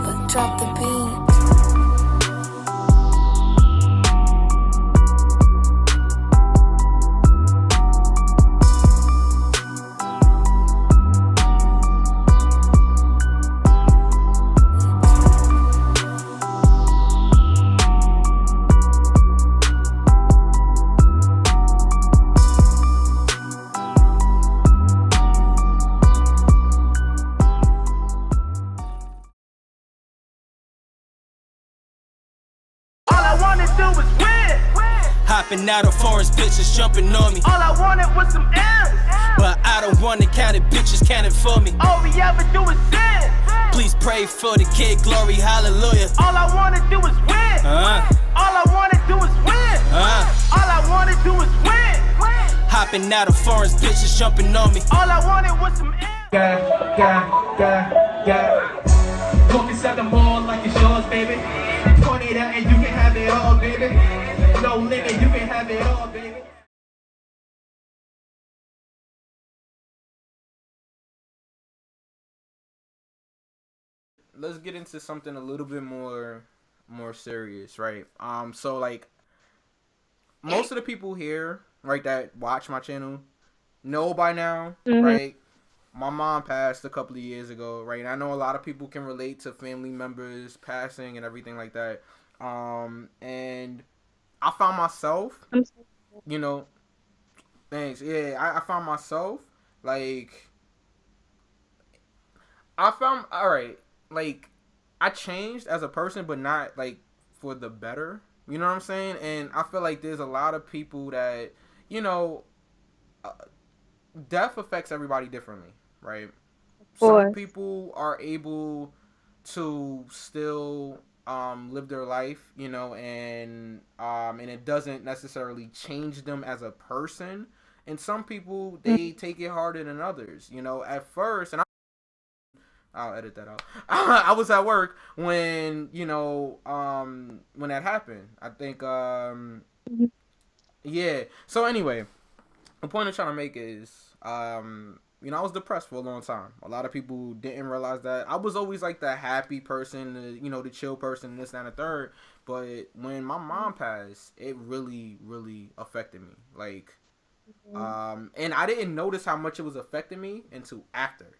lover, drop the beat. Hopping out of forest, bitches jumping on me. All I wanted was some M's. But I don't want to count it, bitches counting for me. All we ever do is sin. Please pray for the kid, glory, hallelujah. All I wanna do is win. All I wanna do is win. All I wanna do is win. Hopping out of forest, bitches jumping on me. All I wanted was some M's. Walk inside the mall like it's yours, baby. Point it out and you can have it all, baby. No limit, you can have it all, baby. Let's get into something a little bit more serious, right? So like most of the people here, right, that watch my channel know by now, right? My mom passed a couple of years ago, right? And I know a lot of people can relate to family members passing and everything like that. And I found myself, you know, thanks. Yeah, I found myself, like, like, I changed as a person, but not, like, for the better. You know what I'm saying? And I feel like there's a lot of people that, you know, death affects everybody differently, right? Some people are able to still live their life, you know, and it doesn't necessarily change them as a person. And some people, they take it harder than others, you know. At first, and I'll edit that out. I was at work when, you know, when that happened. I think, yeah. So anyway, the point I'm trying to make is, you know, I was depressed for a long time. A lot of people didn't realize that. I was always like the happy person, you know, the chill person, this, that, and the third. But when my mom passed, it really, really affected me. Like, and I didn't notice how much it was affecting me until after,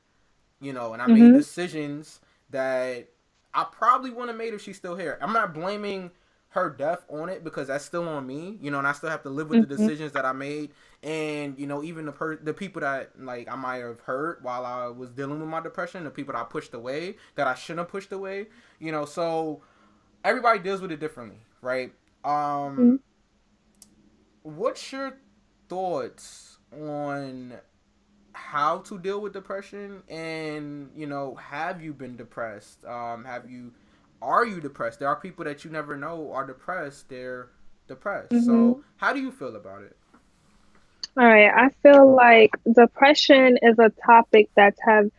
you know, and I made decisions that I probably wouldn't have made if she's still here. I'm not blaming her death on it because that's still on me, you know, and I still have to live with the decisions that I made. And, you know, even the people that, like, I might have hurt while I was dealing with my depression, the people that I pushed away, that I shouldn't have pushed away, you know, so everybody deals with it differently, right? What's your thoughts on how to deal with depression? And, you know, have you been depressed? Are you depressed? There are people that you never know are depressed. They're depressed. So how do you feel about it? All right. I feel like depression is a topic that have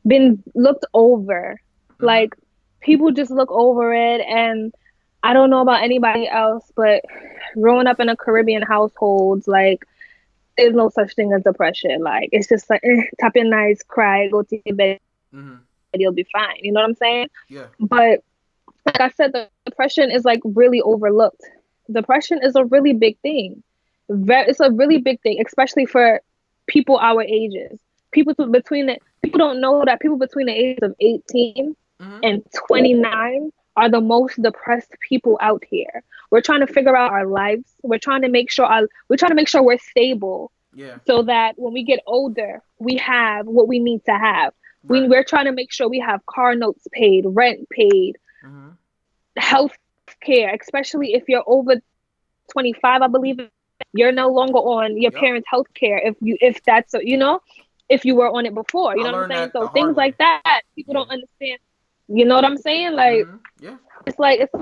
been looked over. Like, people just look over it. And I don't know about anybody else, but growing up in a Caribbean household, like, there's no such thing as depression. Like, it's just like, tap your nice, cry, go to your bed, you'll be fine. You know what I'm saying? Yeah. But like I said, the depression is like really overlooked. Depression is a really big thing. It's a really big thing, especially for people our ages. People don't know that people between the ages of 18 and 29 are the most depressed people out here. We're trying to figure out our lives. We're trying to make sure we're stable. Yeah. So that when we get older, we have what we need to have. Right. We're trying to make sure we have car notes paid, rent paid, health care, especially if you're over 25, I believe. You're no longer on your parents' health care if that's, you know, if you were on it before. You know what I'm saying? So things like that, people don't understand. You know what I'm saying? Like, it's like, it's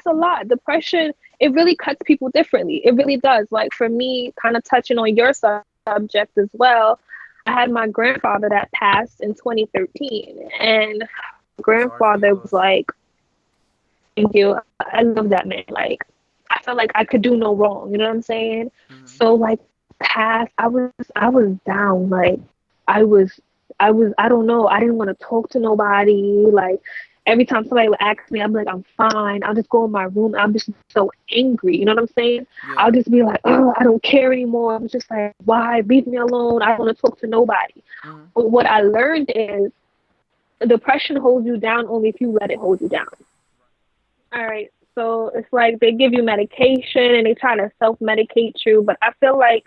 a lot. Depression, it really cuts people differently. It really does. Like, for me, kind of touching on your subject as well, I had my grandfather that passed in 2013, and grandfather was like, thank you. I love that man. Like, I felt like I could do no wrong. You know what I'm saying? So like, I was down. Like, I don't know. I didn't want to talk to nobody. Like, every time somebody would ask me, I'm like, I'm fine. I'll just go in my room. I'm just so angry. You know what I'm saying? Yeah. I'll just be like, oh, I don't care anymore. I'm just like, why? Leave me alone. I don't want to talk to nobody. Mm-hmm. But what I learned is depression holds you down only if you let it hold you down. All right. So it's like they give you medication and they try to self-medicate you. But I feel like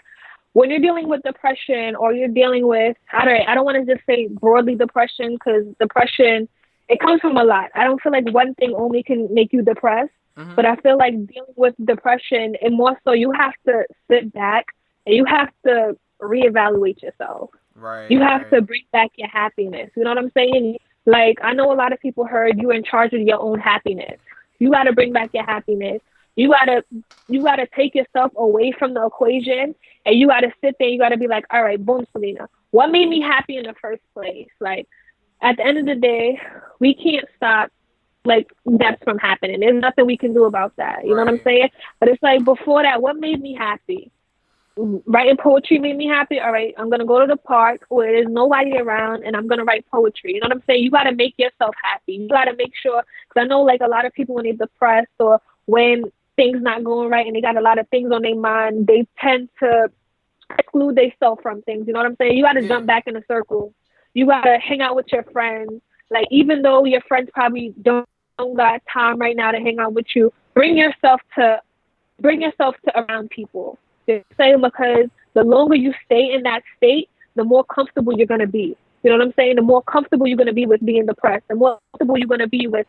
when you're dealing with depression or you're dealing with, I don't want to just say broadly depression because depression, it comes from a lot. I don't feel like one thing only can make you depressed. Mm-hmm. But I feel like dealing with depression, and more so, you have to sit back and you have to reevaluate yourself. Right. You have to bring back your happiness. You know what I'm saying? Like, I know a lot of people heard you're in charge of your own happiness. You got to bring back your happiness. You gotta take yourself away from the equation, and you gotta sit there. You gotta be like, all right, boom, Selena. What made me happy in the first place? Like, at the end of the day, we can't stop like deaths from happening. There's nothing we can do about that. You know what I'm saying? But it's like before that, what made me happy? Writing poetry made me happy. All right, I'm gonna go to the park where there's nobody around, and I'm gonna write poetry. You know what I'm saying? You gotta make yourself happy. You gotta make sure, because I know like a lot of people when they're depressed or when things not going right and they got a lot of things on their mind, they tend to exclude themselves from things. You know what I'm saying? You got to jump back in a circle. You got to hang out with your friends. Like, even though your friends probably don't got time right now to hang out with you, bring yourself to around people. The same, because the longer you stay in that state, the more comfortable you're going to be. You know what I'm saying? The more comfortable you're going to be with being depressed, the more comfortable you're going to be with,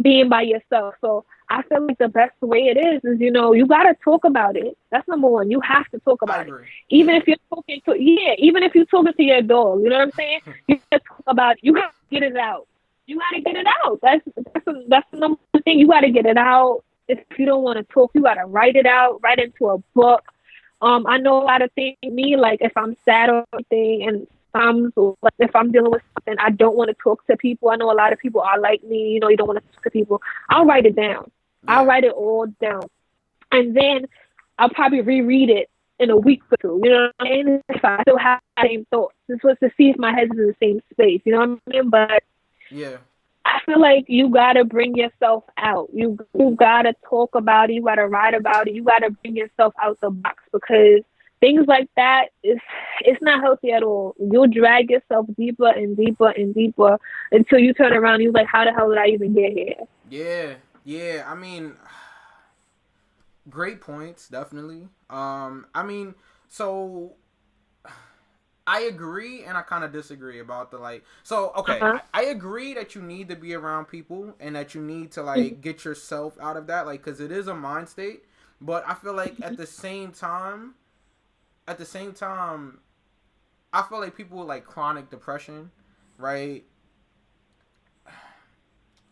being by yourself. So I feel like the best way it is, you got to talk about it. That's number one. You have to talk about it. Even if you're talking to your dog, you know what I'm saying? You got to talk about it. You got to get it out. You got to get it out. That's the number one thing. You got to get it out. If you don't want to talk, you got to write it out, write into a book. I know a lot of things, like if I'm sad or something, and like if I'm dealing with something, I don't want to talk to people. I know a lot of people are like me, you don't want to talk to people. I'll write it down. Yeah. I'll write it all down. And then I'll probably reread it in a week or two. You know what I mean? If I still have the same thoughts. This was to see if my head's in the same space. You know what I mean? But yeah, I feel like you gotta bring yourself out. You gotta talk about it. You gotta write about it. You gotta bring yourself out the box, because things like that it's not healthy at all. You'll drag yourself deeper and deeper and deeper until you turn around and you're like, how the hell did I even get here? Yeah. I mean, great points, definitely. So I agree and I kind of disagree about the okay, I agree that you need to be around people and that you need to get yourself out of that, because it is a mind state. But I feel like at the same time, I feel like people with chronic depression, right?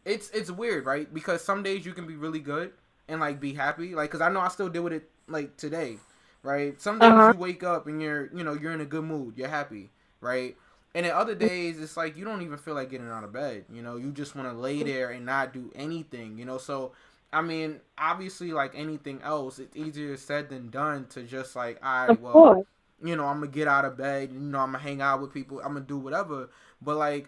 It's weird, right? Because some days you can be really good and be happy, because I know I still deal with it today, right? Some days you wake up and you're in a good mood, you're happy, right? And then other days it's you don't even feel like getting out of bed, you just want to lay there and not do anything, So I mean, obviously, anything else, it's easier said than done to just all right, well, I'm gonna get out of bed, I'm gonna hang out with people, I'm gonna do whatever. But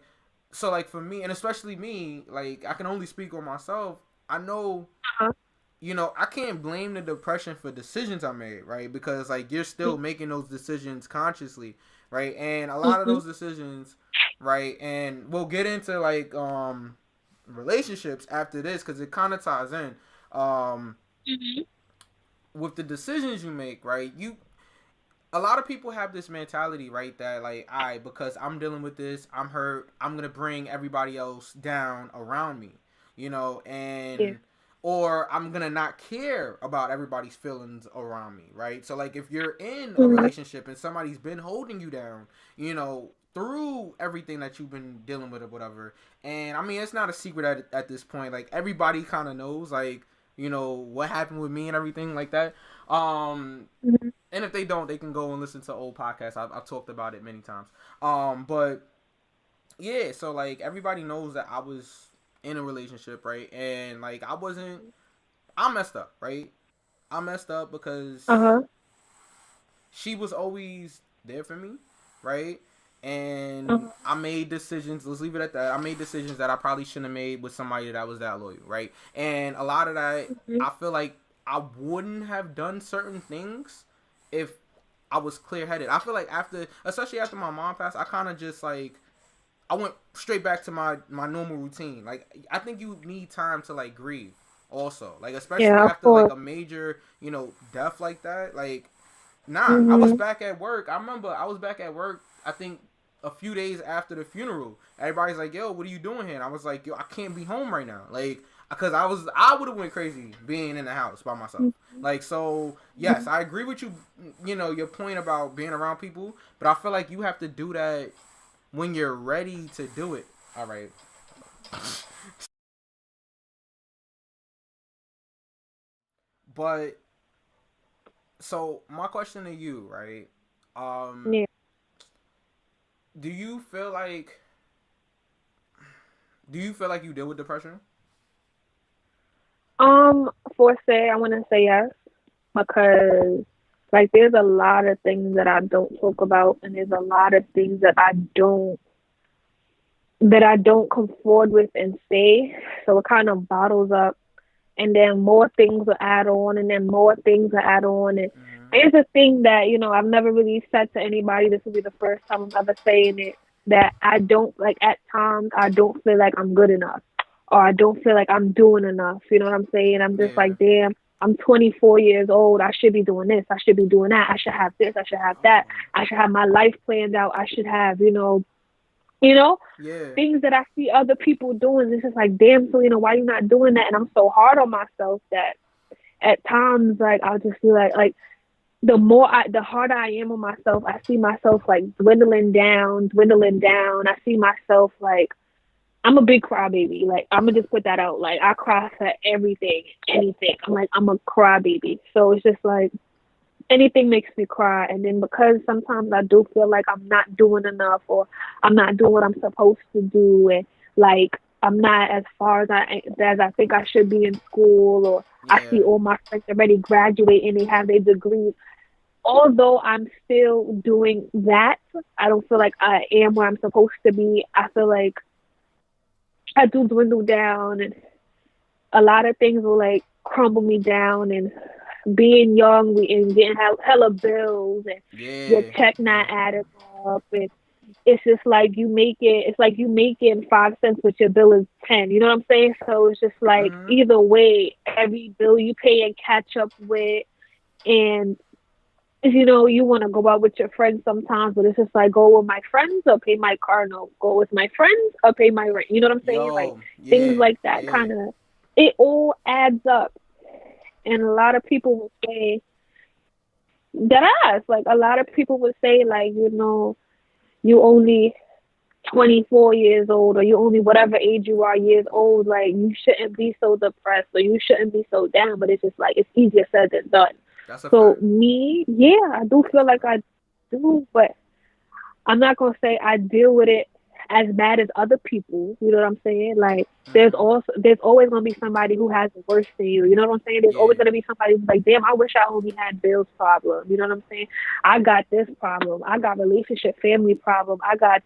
so for me, and especially me, I can only speak on myself. I know, I can't blame the depression for decisions I made, right? Because you're still making those decisions consciously, right? And a lot of those decisions, right? And we'll get into relationships after this, because it kind of ties in with the decisions you make, right? A lot of people have this mentality, right, that because I'm dealing with this, I'm hurt, I'm gonna bring everybody else down around me, and or I'm gonna not care about everybody's feelings around me, right? So if you're in a relationship and somebody's been holding you down, through everything that you've been dealing with or whatever. And I mean, it's not a secret at this point. Everybody kind of knows, what happened with me and everything like that. And if they don't, they can go and listen to old podcasts. I've talked about it many times. But yeah, so everybody knows that I was in a relationship, right? And I messed up, right? I messed up because she was always there for me, right? and I made decisions. Let's leave it at that. I made decisions that I probably shouldn't have made with somebody that was that loyal, right? And a lot of that, I feel like I wouldn't have done certain things if I was clear headed. I feel like especially after my mom passed, I kind of just like I went straight back to my normal routine. Like I think you need time to like grieve, also, like especially after like a major death like that, like. I was back at work. I remember I was back at work, I think, a few days after the funeral. Everybody's like, yo, what are you doing here? And I was like, yo, I can't be home right now. Like, because I would have went crazy being in the house by myself. Like, so, yes, I agree with you, your point about being around people. But I feel like you have to do that when you're ready to do it. All right. But... So my question to you, right? Do you feel like you deal with depression? I want to say yes, because like there's a lot of things that I don't talk about, and there's a lot of things that I don't come forward with and say. So it kind of bottles up, and then more things will add on, and then more things will add on. And it's a thing that, I've never really said to anybody. This will be the first time I'm ever saying it, that I don't, like, at times, I don't feel like I'm good enough, or I don't feel like I'm doing enough. You know what I'm saying? I'm just like, damn, I'm 24 years old. I should be doing this. I should be doing that. I should have this. I should have that. I should have my life planned out. I should have, things that I see other people doing. It's just like, damn, Selena, why you not doing that? And I'm so hard on myself that at times, like, I'll just feel like the harder I am on myself, I see myself like dwindling down. I see myself like, I'm a big crybaby. Like, I'm gonna just put that out. Like, I cry for everything, anything. I'm a crybaby. So it's just like, anything makes me cry. And then because sometimes I do feel like I'm not doing enough, or I'm not doing what I'm supposed to do, and like I'm not as far as I think I should be in school, or I see all my friends already graduate and they have their degrees. Although I'm still doing that, I don't feel like I am where I'm supposed to be. I feel like I do dwindle down, and a lot of things will like crumble me down. And being young and getting hella bills, and your check not adding up, and it's just like it's like you making 5 cents, but your bill is 10. You know what I'm saying? So it's just like either way, every bill you pay and catch up with, and you want to go out with your friends sometimes, but it's just like, go with my friends or pay my car note, go with my friends or pay my rent. You know what I'm saying? Things like that kind of, it all adds up. And a lot of people will say like a lot of people would say like, you only 24 years old, or you only whatever age you are years old, like you shouldn't be so depressed, or you shouldn't be so down. But it's just like, it's easier said than done. So me, I do feel like I do, but I'm not gonna say I deal with it as bad as other people. You know what I'm saying? Like, there's always gonna be somebody who has it worse than you. You know what I'm saying? There's always gonna be somebody who's like, damn, I wish I only had bills problem. You know what I'm saying? I got this problem. I got relationship, family problem. I got,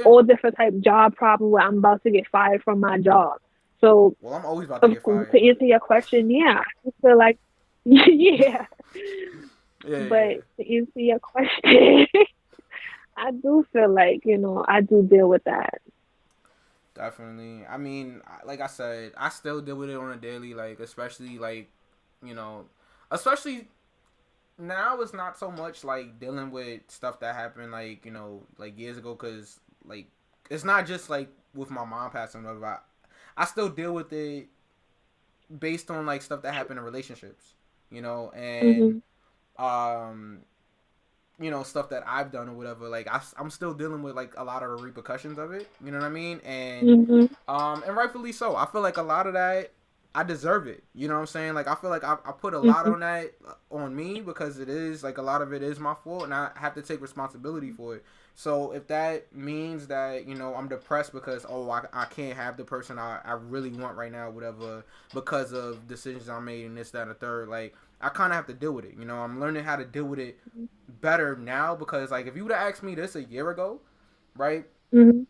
all different type job problem where I'm about to get fired from my job. So, I'm always about to get fired. To answer your question, I feel like, but to answer your question, I do feel like, I do deal with that. Definitely. I mean, like I said, I still deal with it on a daily, like, especially, like, especially now it's not so much, like, dealing with stuff that happened, like, like, years ago, because, like, it's not just, like, with my mom passing over. I still deal with it based on, like, stuff that happened in relationships, and, stuff that I've done or whatever. Like, I'm still dealing with, like, a lot of the repercussions of it. You know what I mean? And and rightfully so. I feel like a lot of that I deserve it. You know what I'm saying? Like, I feel like I put a lot on that on me because it is like a lot of it is my fault, and I have to take responsibility for it. So if that means that, you know, I'm depressed because I can't have the person I really want right now, whatever, because of decisions I made and this, that, and the third, like, I kind of have to deal with it. You know, I'm learning how to deal with it better now because, like, if you would have asked me this a year ago, right? Mm-hmm.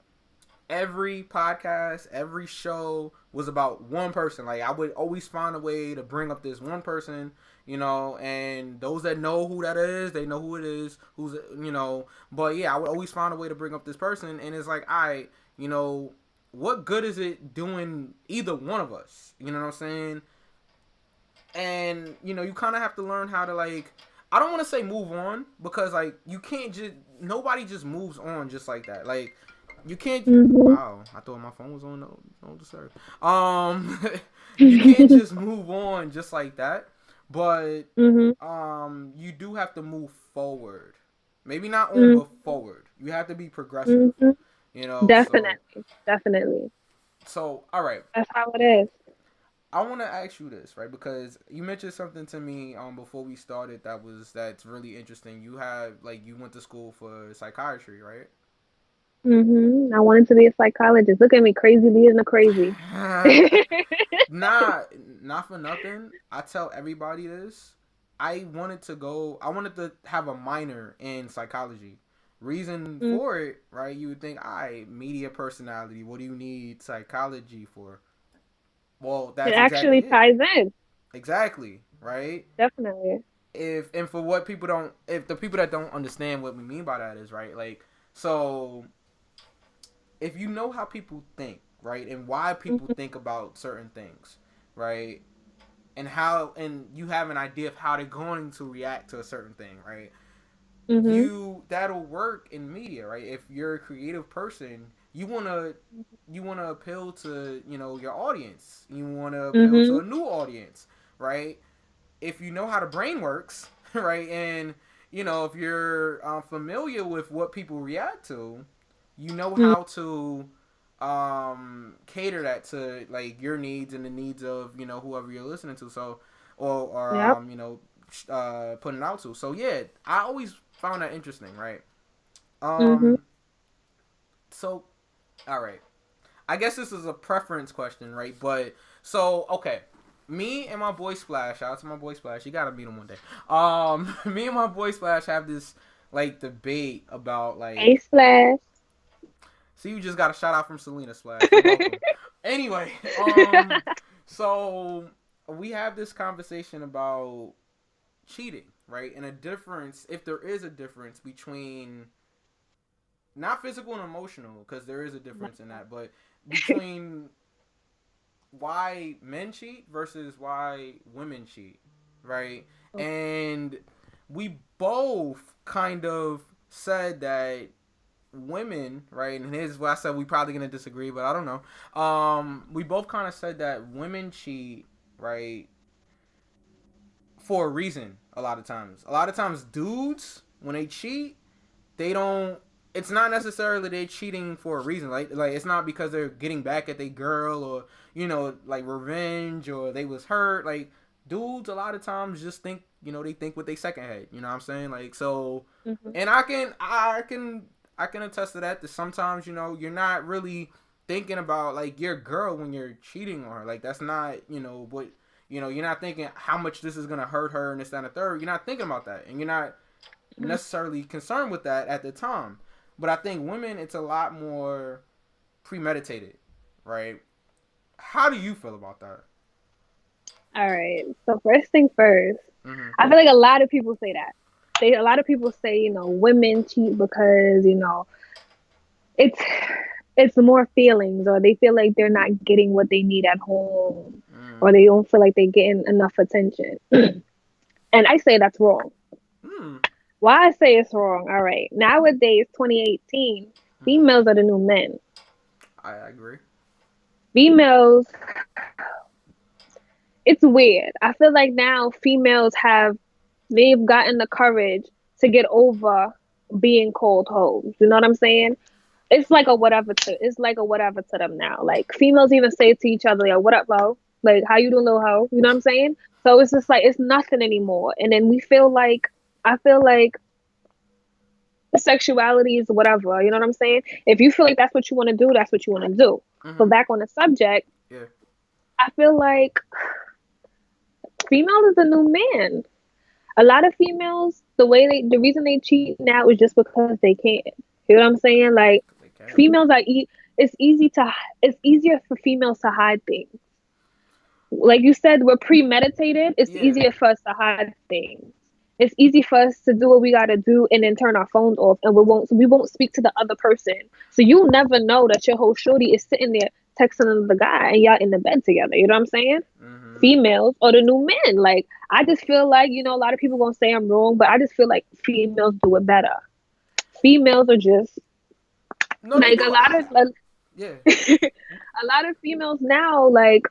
Every podcast, every show was about one person. Like, I would always find a way to bring up this one person, you know, and those that know who that is, they know who it is, who's, you know, but yeah, I would always find a way to bring up this person, and it's like, you know, what good is it doing either one of us? You know what I'm saying? And, you know, you kind of have to learn how to, like, I don't want to say move on, because, like, you can't just, nobody just moves on just like that. Like, you can't. Wow, I thought my phone was on no disturb. You can't just move on just like that. But you do have to move forward. Maybe not on, but forward. You have to be progressive. You know. Definitely. So all right. That's how it is. I want to ask you this, right? Because you mentioned something to me before we started that's really interesting. You went to school for psychiatry, right? I wanted to be a psychologist. Look at me, crazy being a crazy. Not for nothing. I tell everybody this. I wanted to have a minor in psychology. Reason for it, right? You would think, media personality. What do you need psychology for? Well, that's it actually ties in. Exactly, right? Definitely. If the people that don't understand what we mean by that is, right, like, so if you know how people think, right, and why people think about certain things, right, and you have an idea of how they're going to react to a certain thing, right, that'll work in media, right? If you're a creative person, you wanna appeal to, you know, your audience. You wanna appeal to a new audience, right? If you know how the brain works, right, and you know, if you're familiar with what people react to, you know how to cater that to, like, your needs and the needs of, you know, whoever you're listening to. So, or you know, putting it out to. So yeah, I always found that interesting, right? So, all right. I guess this is a preference question, right? But so, okay. Me and my boy Splash, shout out to my boy Splash. You gotta meet him one day. Me and my boy Splash have this, like, debate about, like. Hey, Splash. So you just got a shout out from Selina, Splash. Welcome. Anyway, so we have this conversation about cheating, right? And a difference, if there is a difference between not physical and emotional, because there is a difference in that, but between why men cheat versus why women cheat, right? And we both kind of said that women, right, and here's what I said, we probably gonna disagree, but I don't know. We both kind of said that women cheat, right, for a reason. A lot of times dudes, when they cheat, they don't, it's not necessarily they're cheating for a reason. Like it's not because they're getting back at their girl, or, you know, like revenge, or they was hurt. Like, dudes a lot of times just think, you know, they think with their second head. You know what I'm saying? Like, so, and I can attest to that sometimes, you know, you're not really thinking about, like, your girl when you're cheating on her. Like, that's not, you know, what, you know, you're not thinking how much this is going to hurt her and this, that, and the third. You're not thinking about that. And you're not necessarily concerned with that at the time. But I think women, it's a lot more premeditated, right? How do you feel about that? All right. So first thing first, I feel like a lot of people say that. A lot of people say, you know, women cheat because, you know, it's more feelings, or they feel like they're not getting what they need at home, or they don't feel like they're getting enough attention. And I say that's wrong. Why I say it's wrong? All right. Nowadays, 2018, females are the new men. I agree. Females, it's weird. I feel like now females they've gotten the courage to get over being cold hoes. You know what I'm saying? It's like a whatever to them now. Like, females even say to each other, yo, what up, bro? Like, how you doing, little hoe? You know what I'm saying? So it's just like it's nothing anymore. And then we feel like I feel like sexuality is whatever. You know what I'm saying? If you feel like that's what you want to do, that's what you want to do. But back on the subject, Yeah. I feel like female is the new man. A lot of females, the reason they cheat now is just because they can. You know what I'm saying? Like They can. females are it's it's easier for females to hide things. Like you said, we're premeditated. It's Yeah. easier for us to hide things. It's easy for us to do what we gotta do and then turn our phones off, and we won't speak to the other person. So you'll never know that your whole shorty is sitting there texting another guy and y'all in the bed together. You know what I'm saying? Mm-hmm. Females or the new men. Like I just feel like a lot of people gonna say I'm wrong, but I just feel like females do it better. Females are just No, they like do. Yeah. a lot of females now like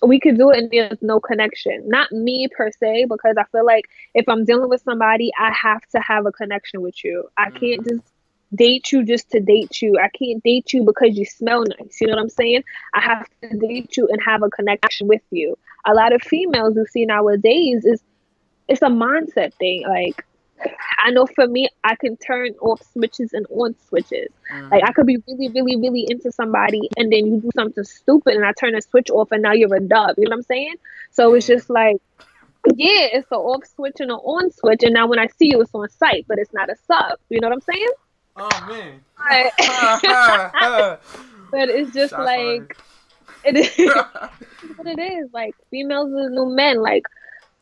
we could do it and there's no connection. Not me per se, because I feel like if I'm dealing with somebody, I have to have a connection with you. I can't just date you just to date you. I can't date you because you smell nice. You know what I'm saying? I have to date you and have a connection with you. A lot of females we see nowadays is it's a mindset thing. Like I know for me, I can turn off switches and on switches. Like I could be really, really, really into somebody, and then you do something stupid, and I turn the switch off, and now you're a dub. You know what I'm saying? So it's just like, yeah, it's the off switch and the on switch, and now when I see you, it's on site, but it's not a sub. You know what I'm saying? Oh man. But it's just Shots like fired. it is what it is. Like females are the new men. Like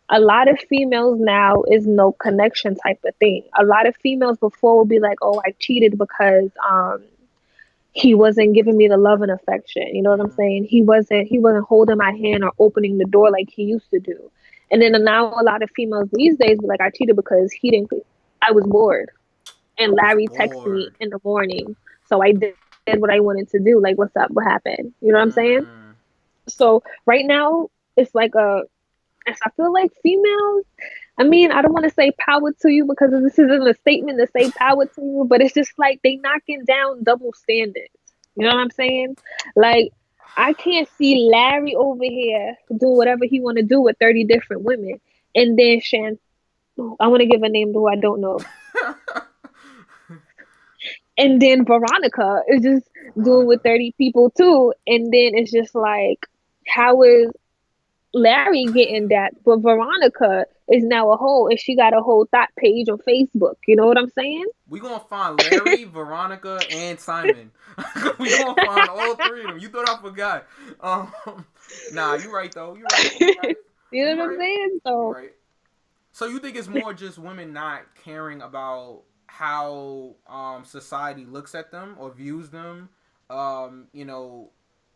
a lot of females now is no connection type of thing. A lot of females before would be like, "Oh, I cheated because he wasn't giving me the love and affection." You know what I'm saying? He wasn't holding my hand or opening the door like he used to do. And then now a lot of females these days be like, "I cheated because he didn't. I was bored, and Larry texted me in the morning, so I did what I wanted to do. Like, what's up? What happened? You know what I'm saying?" So right now it's like I feel like females, I mean, I don't want to say power to you because this isn't a statement to say power to you, but it's just like they knocking down double standards. You know what I'm saying? Like, I can't see Larry over here doing whatever he want to do with 30 different women. And then I want to give a name to who I don't know. And then Veronica is just doing with 30 people too. And then it's just like, how is Larry getting that, but Veronica is now a whole, and she got a whole thought page on Facebook. You know what I'm saying? We gonna find Larry, Veronica, and Simon. We gonna find all three of them. You thought I forgot? Nah, you right though. You right. You know what I'm saying? So, right. So you think it's more just women not caring about how society looks at them or views them?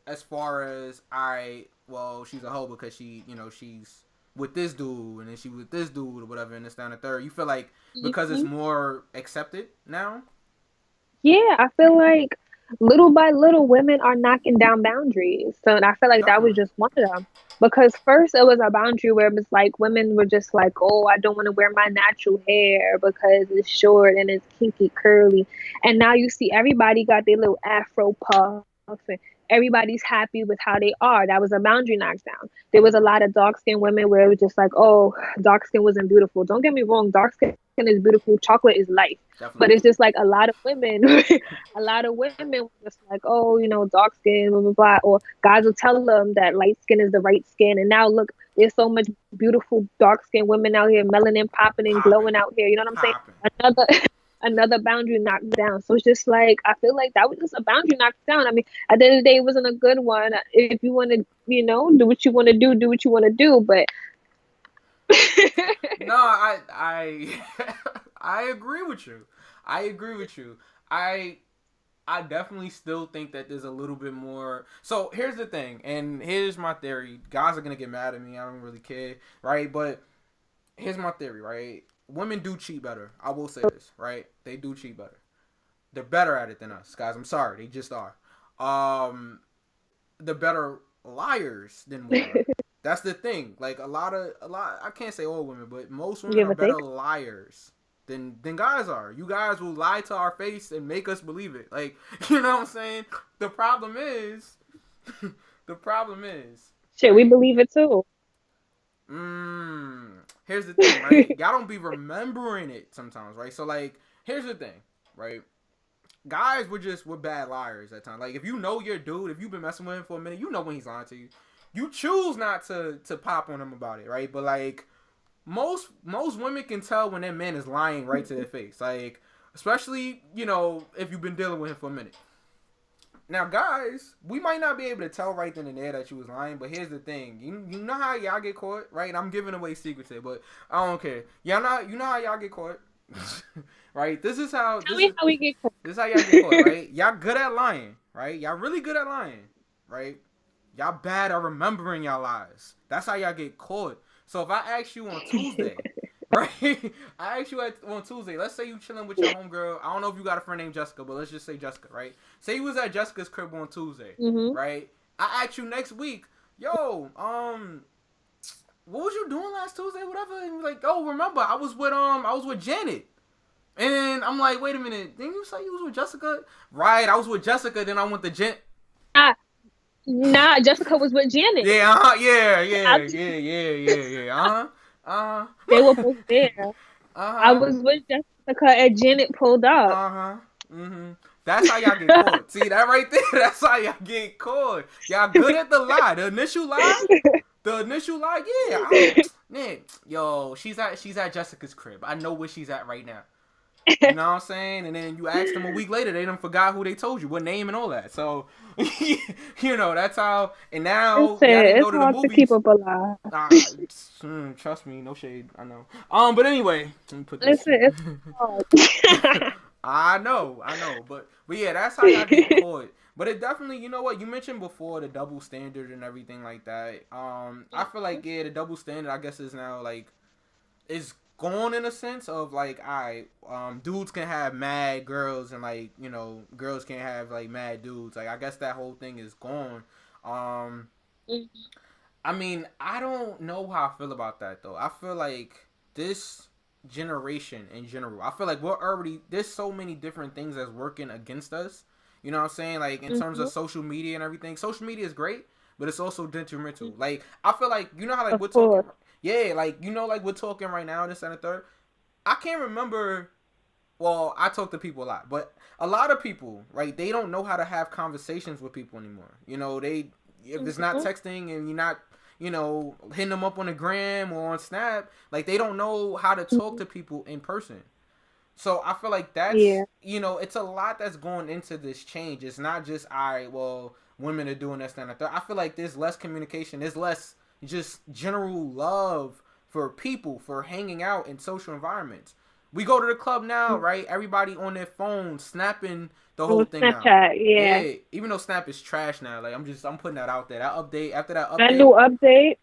As far as she's a hoe because she's with this dude and then she with this dude or whatever and this down the third. You feel like because it's more accepted now? Yeah, I feel like little by little women are knocking down boundaries. So and I feel like that was just one of them. Because first it was a boundary where it was like women were just like, "Oh, I don't want to wear my natural hair because it's short and it's kinky curly." And now you see everybody got their little afro puff and everybody's happy with how they are. That was a boundary knockdown. There was a lot of dark skinned women where it was just like, "Oh, dark skin wasn't beautiful." Don't get me wrong, dark skin is beautiful. Chocolate is life. Definitely. But it's just like a lot of women were just like, "Oh, dark skin, blah, blah, blah." Or guys will tell them that light skin is the right skin. And now look, there's so much beautiful dark skinned women out here, melanin popping and glowing out here. You know what I'm saying? Another boundary knocked down. So it's just like, I feel like that was just a boundary knocked down. I mean, at the end of the day, it wasn't a good one. If you want to, do what you want to do what you want to do. But no, I I agree with you. I definitely still think that there's a little bit more. So here's the thing, and here's my theory. Guys are gonna get mad at me. I don't really care, right? But here's my theory, right? Women do cheat better. I will say this, right? They do cheat better. They're better at it than us, guys. I'm sorry, they just are. They're better liars than we are. That's the thing. Like a lot. I can't say all women, but most women are better liars than guys are. You guys will lie to our face and make us believe it. Like, you know what I'm saying? The problem is The problem is, Shit, we believe it too. Here's the thing, right? Y'all don't be remembering it sometimes, right? So like, here's the thing, right? Guys we're bad liars at times. Like if you know your dude, if you've been messing with him for a minute, you know when he's lying to you. You choose not to pop on him about it, right? But like most women can tell when their man is lying right to their face. Like especially, you know, if you've been dealing with him for a minute. Now, guys, we might not be able to tell right then and there that you was lying, but here's the thing. You know how y'all get caught, right? And I'm giving away secrets here, but I don't care. You know how y'all get caught? Right? This is how we get caught. this is how y'all get caught, right? Y'all good at lying, right? Y'all really good at lying, right? Y'all bad at remembering y'all lies. That's how y'all get caught. So if I ask you on Tuesday, right? I asked you on Tuesday. Let's say you chilling with your homegirl. I don't know if you got a friend named Jessica, but let's just say Jessica, right? Say you was at Jessica's crib on Tuesday, right? I asked you next week, yo, what was you doing last Tuesday, whatever? And you're like, oh, remember, I was with Janet. And then I'm like, wait a minute, didn't you say you was with Jessica? Right, I was with Jessica, then I went to Jen. Nah, Jessica was with Janet. Yeah, yeah. They were both there. I was with Jessica and Janet pulled up. That's how y'all get caught. See that right there? That's how y'all get caught. Y'all good at the lie. The initial lie. Yeah. Man, yo, she's at Jessica's crib. I know where she's at right now. You know what I'm saying? And then you ask them a week later, they done forgot who they told you, what name and all that. So, you know, that's how. And now it's go to hard the movies. To keep up a lie. Trust me, no shade. I know. But anyway, let me put this. Listen, it's hard. I know, but yeah, that's how y'all get caught. But it definitely, you know what, you mentioned before the double standard and everything like that. I feel like the double standard, I guess, is now like is gone in a sense of like, alright, dudes can have mad girls and like, you know, girls can't have like mad dudes. Like I guess that whole thing is gone. I mean, I don't know how I feel about that though. I feel like this generation in general, I feel like there's so many different things that's working against us. You know what I'm saying? Like in terms of social media and everything. Social media is great, but it's also detrimental. Like I feel like, you know how like we're talking, yeah, like you know, like we're talking right now, this and the third. I can't remember. Well, I talk to people a lot, but a lot of people, right? They don't know how to have conversations with people anymore. You know, if it's not texting and you're not, you know, hitting them up on the gram or on Snap, like they don't know how to talk to people in person. So I feel like that's, you know, it's a lot that's going into this change. It's not just, all right, well, women are doing this, that, and the third. I feel like there's less communication. There's less just general love for people, for hanging out in social environments. We go to the club now, right? Everybody on their phone, snapping the whole thing out. Snapchat, yeah. Even though Snap is trash now, like I'm putting that out there. That update, after that update. That new update.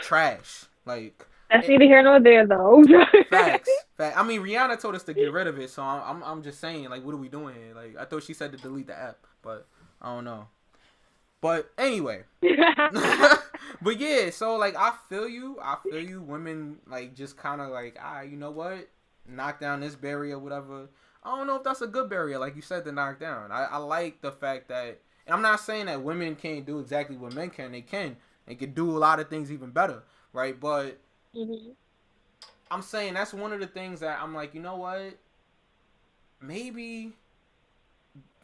Trash. Like. That's neither here nor there, though. Facts. I mean, Rihanna told us to get rid of it, so I'm just saying, like, what are we doing here? Like, I thought she said to delete the app, but I don't know. But anyway, but yeah, so like, I feel you. Women like just kind of like, you know what? Knock down this barrier, whatever. I don't know if that's a good barrier, like you said, to knock down. I like the fact that, and I'm not saying that women can't do exactly what men can. They can do a lot of things even better, right? But I'm saying that's one of the things that I'm like, you know what? Maybe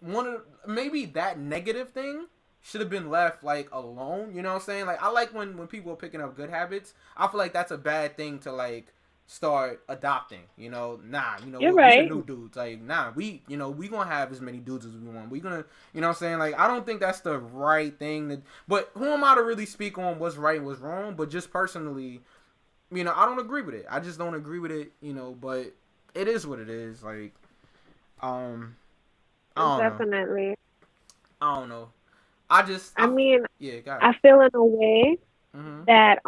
that negative thing should have been left like alone. You know what I'm saying? Like I like when people are picking up good habits. I feel like that's a bad thing to like start adopting. You know, we're the new dudes. Like we gonna have as many dudes as we want. We gonna, you know what I'm saying? Like I don't think that's the right thing. But who am I to really speak on what's right and what's wrong? But just personally, you know, I don't agree with it. I just don't agree with it, you know, but it is what it is. Like, I don't Definitely. know. I don't know. I feel in a way that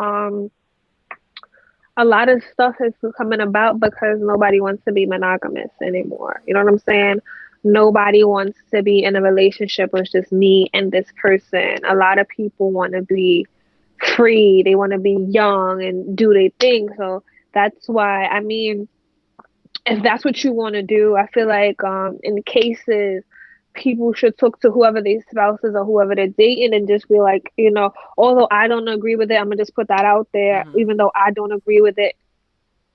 a lot of stuff is coming about because nobody wants to be monogamous anymore. You know what I'm saying? Nobody wants to be in a relationship with just me and this person. A lot of people want to be free. They want to be young and do their thing. So that's why, I mean, if that's what you want to do, I feel like in cases people should talk to whoever their spouses or whoever they're dating and just be like, although I don't agree with it, I'm gonna just put that out there, Mm-hmm. even though I don't agree with it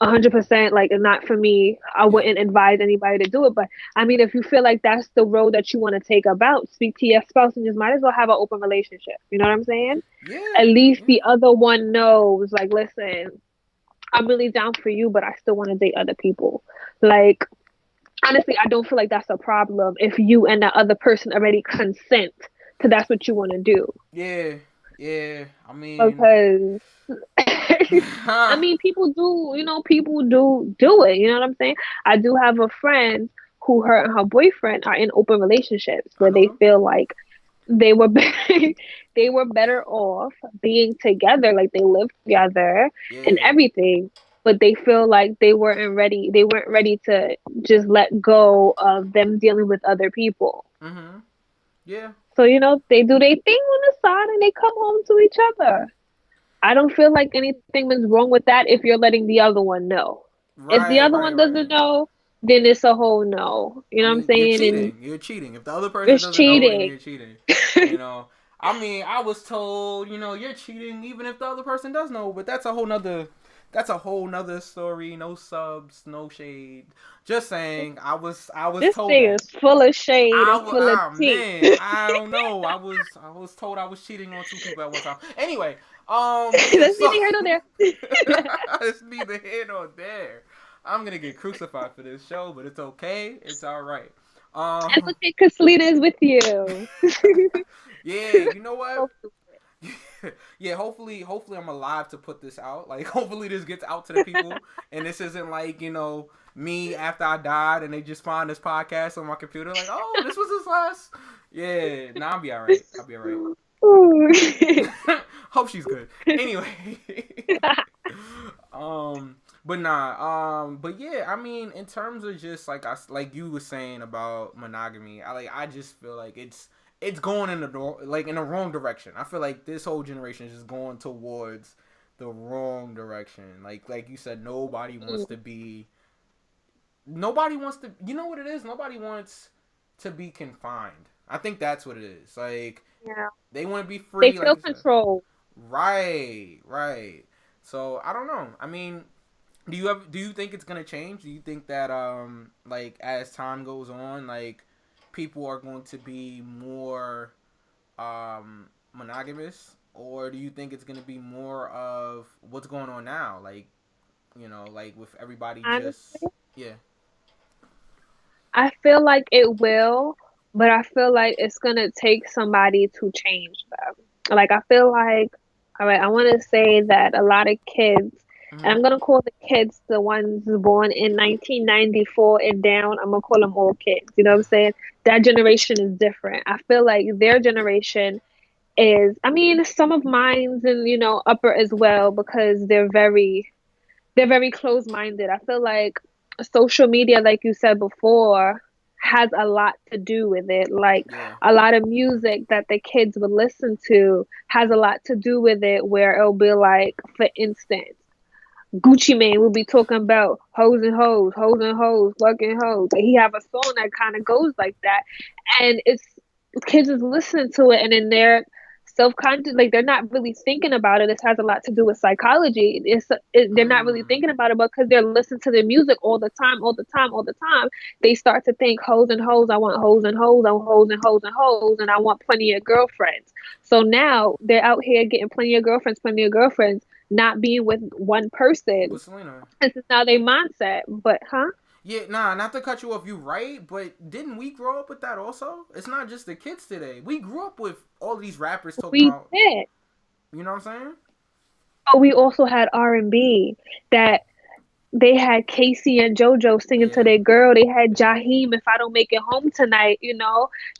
100%, like, it's not for me. I wouldn't advise anybody to do it. But I mean, if you feel like that's the road that you want to take about, speak to your spouse and just might as well have an open relationship. You know what I'm saying? Yeah. At least Yeah. the other one knows, like, listen, I'm really down for you, but I still want to date other people. Like, honestly, I don't feel like that's a problem if you and that other person already consent to that's what you want to do. Yeah. Yeah. I mean, Because I mean, people do it. You know what I'm saying? I do have a friend who her and her boyfriend are in open relationships I where know they them. feel like they were they were better off being together, like they lived together and Yeah. everything, but they feel like they weren't ready to just let go of them dealing with other people. Mm-hmm. Yeah. So, they do their thing on the side and they come home to each other. I don't feel like anything is wrong with that if you're letting the other one know. If the Right. other Right. one Right. doesn't know, then it's a whole no. You I know what I'm mean, you're saying? And cheating. You're cheating. If the other person it's doesn't know, then cheating. you're cheating. You know. I mean, I was told, you're cheating even if the other person does know, but that's a whole nother. That's a whole nother story. No subs, no shade. Just saying, I was This told thing that. is full of shade and full of tea. Man, I don't know. I was told I was cheating on two people at one time. Anyway, That's so neither here nor there. it's neither here nor there. I'm gonna get crucified for this show, but it's okay. It's all right. It's okay because Selena is with you. Yeah, you know what? Yeah, hopefully I'm alive to put this out. Like, hopefully this gets out to the people, and this isn't like me after I died and they just find this podcast on my computer. Like, oh, this was his last. Yeah, nah, I'll be all right. I'll be all right. Hope she's good. Anyway, but nah, but yeah, I mean, in terms of just like you were saying about monogamy, I just feel like it's going in the wrong direction. I feel like this whole generation is just going towards the wrong direction. Like you said, nobody wants to be. Nobody wants to. You know what it is? Nobody wants to be confined. I think that's what it is. Like, Yeah. they want to be free. They feel like control. Right. So I don't know. I mean, do you think it's gonna change? Do you think that like as time goes on, like people are going to be more monogamous, or do you think it's gonna be more of what's going on now? Like, like with everybody just Honestly, yeah. I feel like it will, but I feel like it's gonna take somebody to change them. Like, I feel like, all right, I want to say that a lot of kids, and Mm-hmm. I'm gonna call the kids the ones born in 1994 and down. I'm gonna call them all kids. You know what I'm saying? That generation is different. I feel like their generation is, I mean, some of mine's and upper as well because they're very close-minded. I feel like social media, like you said before, has a lot to do with it. Like, Yeah. a lot of music that the kids would listen to has a lot to do with it, where it'll be like, for instance, Gucci Mane will be talking about hoes and hoes, fucking hoes. Like, he have a song that kind of goes like that, and it's kids is listening to it, and then they're self-conscious, like they're not really thinking about it. This has a lot to do with psychology. They're not really thinking about it, but because they're listening to the music all the time, they start to think hoes and hoes. I want hoes and hoes. I want hoes and hoes and hoes, and I want plenty of girlfriends. So now they're out here getting plenty of girlfriends, not being with one person. With Selena. This is now their mindset. But Yeah, nah, not to cut you off, you right, but didn't we grow up with that also? It's not just the kids today. We grew up with all these rappers talking we about, did. you know what I'm saying? But we also had R&B that they had Casey and JoJo singing to Yeah. their girl. They had Jaheim, if I don't make it home tonight,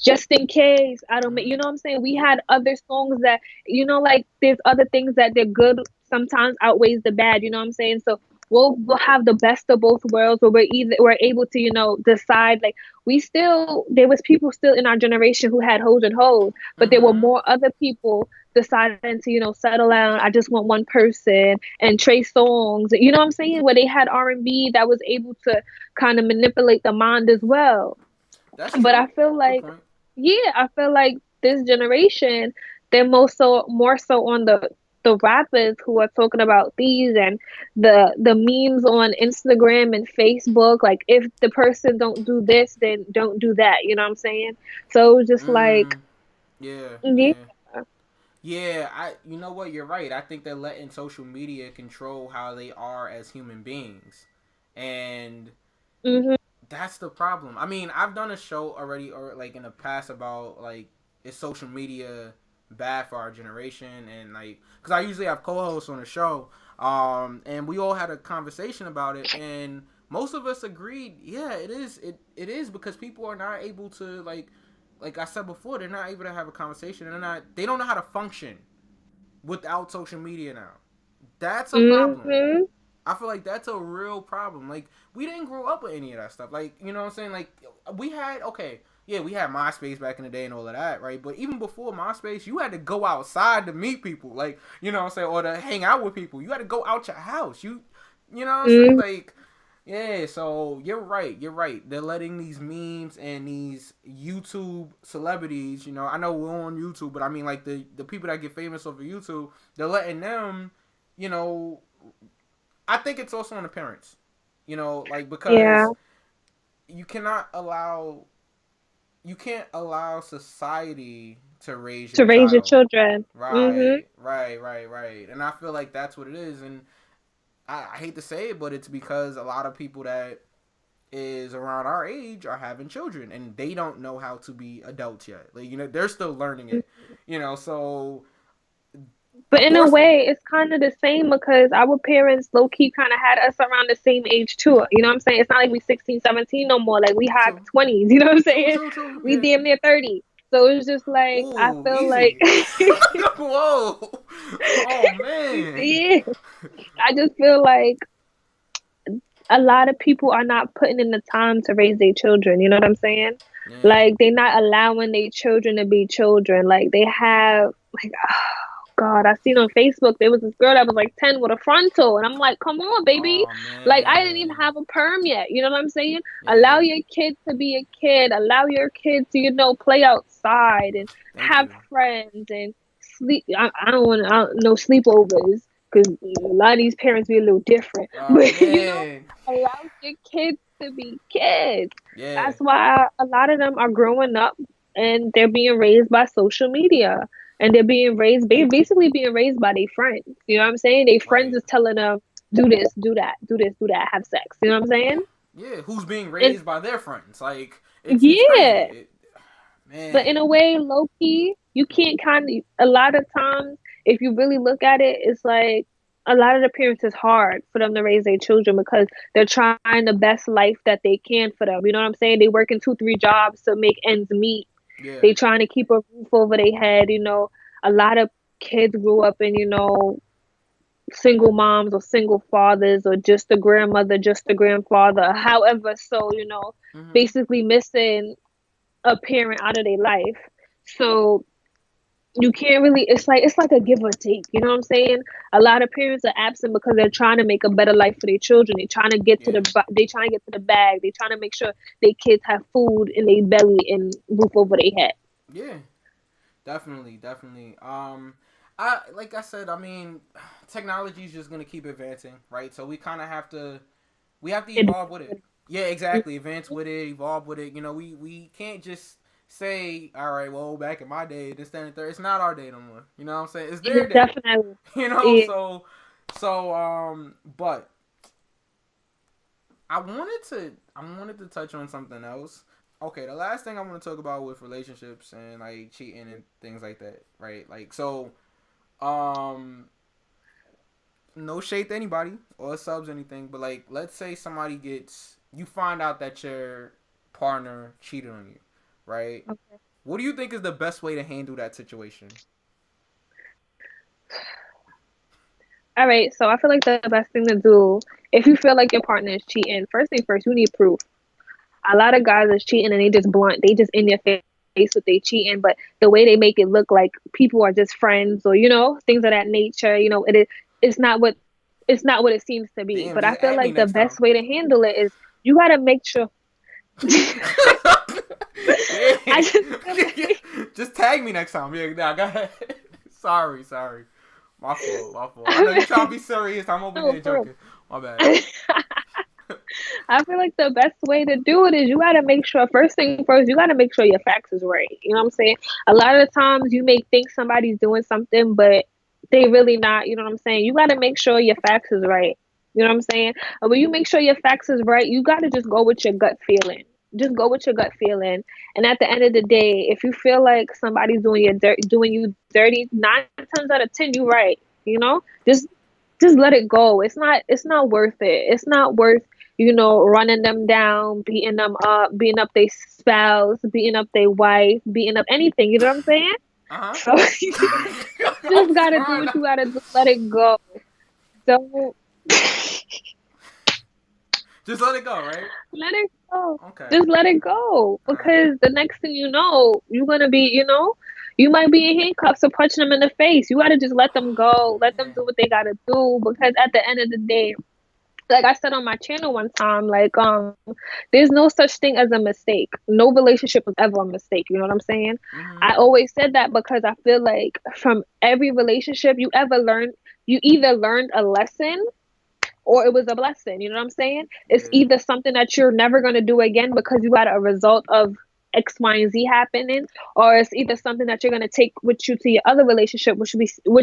just in case I don't make, you know what I'm saying? We had other songs that, like there's other things that they're good sometimes outweighs the bad, you know what I'm saying? So we'll have the best of both worlds where we're able to, decide, like, there was people still in our generation who had hoes and hoes, but there were Mm-hmm. more other people deciding to, settle down. I just want one person, and Trey Songs, you know what I'm saying? Where they had R&B that was able to kind of manipulate the mind as well. That's But true. I feel Good like point. yeah, I feel like this generation, they're more so on the rappers who are talking about these and the memes on Instagram and Facebook. Like, if the person don't do this, then don't do that. You know what I'm saying? So it's just like, Mm, yeah, yeah, yeah. Yeah, you know what, you're right. I think they're letting social media control how they are as human beings. And hmm that's the problem. I mean, I've done a show already or like in the past about like is social media bad for our generation and like cuz I usually have co-hosts on the show and we all had a conversation about it and most of us agreed, yeah, it is because people are not able to like I said before, they're not able to have a conversation. They don't know how to function without social media now. That's a problem. hmm I feel like that's a real problem. Like we didn't grow up with any of that stuff. Like you know what I'm saying? Like we had we had MySpace back in the day and all of that, right? But even before MySpace, you had to go outside to meet people, like you know what I'm saying, or to hang out with people. You had to go out your house. You know what I'm saying? hmm Like yeah. So you're right. You're right. They're letting these memes and these YouTube celebrities. You know, I know we're on YouTube, but I mean like the people that get famous over YouTube, they're letting them, you know, I think it's also on the parents, you know, like yeah, because you cannot allow you can't allow society to raise to your raise your child. children. Hmm Right. And I feel like that's what it is. And I hate to say it, but it's because a lot of people that is around our age are having children and they don't know how to be adults yet. Like, you know, they're still learning it. You know, so But of in a course way, it's kind of the same because our parents low key kind of had us around the same age too. You know what I'm saying? It's not like we 16, 17 no more. Like we had true. 20s. You know what I'm True, saying? true, true. We Yeah. damn near 30. So it's just like I Ooh, feel like easy. Whoa. Oh man. yeah. I just feel like a lot of people are not putting in the time to raise their children. You know what I'm saying? Yeah. Like they're not allowing their children to be children. Like they have like God, I seen on Facebook there was this girl that was like 10 with a frontal, and I'm like, come on, baby. Oh Like I didn't even man. have a perm yet. You know what I'm saying? Allow Yeah. your kid to be a kid. Allow your kid to play outside and Thank have you. friends and sleep. I don't want no sleepovers because a lot of these parents be a little different. Oh But man. allow your kids to be kids. Yeah. That's why a lot of them are growing up and they're being raised by social media and they're basically being raised by their friends. You know what I'm saying? Their friends Right. is telling them, do this, do that, do this, do that, have sex. You know what I'm Yeah. saying? Yeah. Who's being And raised by their friends? Like it's crazy. yeah, but in Man. a way, low key, you can't kind of, a lot of times, if you really look at it, it's like a lot of the parents is hard for them to raise their children because they're trying the best life that they can for them. You know what I'm saying? They working two, three jobs to make ends meet. Yeah. They trying to keep a roof over their head. A lot of kids grew up in, single moms or single fathers or just a grandmother, just a grandfather. However, so, Mhm. basically missing a parent out of their life. So you can't really it's like a give or take, you know what I'm saying? A lot of parents are absent because they're trying to make a better life for their children. They're trying to get to Yeah. they trying to get to the bag. They're trying to make sure their kids have food in their belly and roof over their head. Yeah. Definitely. Definitely. I like I said. I mean, technology is just gonna keep advancing, right? So we have to And evolve with it. Yeah, exactly. Advance with it, evolve with it. You know, we can't just say, all right, well, back in my day, this, that, and the third. It's not our day no more. You know what I'm saying? It's their day. definitely, You know, yeah. but I wanted to touch on something else. Okay, the last thing I want to talk about with relationships and like cheating and things like that, right? Like so, um, no shade to anybody or subs or anything, but like let's say you find out that your partner cheated on you, right? Okay. What do you think is the best way to handle that situation? All right, so I feel like the best thing to do if you feel like your partner is cheating, first thing first, you need proof. A lot of guys is cheating and they just blunt. They just in your face with they cheating, but the way they make it look like people are just friends or things of that nature. It's not what it seems to be. Damn, But I just feel at me like the next time. best way to handle it is you gotta make sure. I just feel like, Just tag me next time. Yeah, nah, go ahead. Sorry. My fault. I know you're trying to be serious. I'm over here joking. My bad. I feel like the best way to do it is you gotta make sure first thing first, you gotta make sure your facts is right. You know what I'm saying? A lot of the times you may think somebody's doing something, but they really not. You know what I'm saying? You gotta make sure your facts is right. You know what I'm saying? And when you make sure your facts is right, you gotta just go with your gut feeling. Just go with your gut feeling. And at the end of the day, if you feel like somebody's doing you dirty, 9 times out of 10, you right. You know, just let it go. It's not worth it. It's not worth, running them down, beating them up, beating up their spouse, beating up their wife, beating up anything. You know what I'm saying? So you just gotta do what you gotta do. Let it go. Don't Just let it go, right? let it go. Okay. Just let it go. Because the next thing you know, you're gonna be, you might be in handcuffs or punching them in the face. You gotta just let them go. Let them do what they gotta do. Because at the end of the day, like I said on my channel one time, like there's no such thing as a mistake. No relationship is ever a mistake. You know what I'm saying? I always said that because I feel like from every relationship you either learned a lesson or it was a blessing. You know what I'm saying? It's either something that you're never gonna do again because you got a result of X, Y, and Z happening, or it's either something that you're gonna take with you to your other relationship, which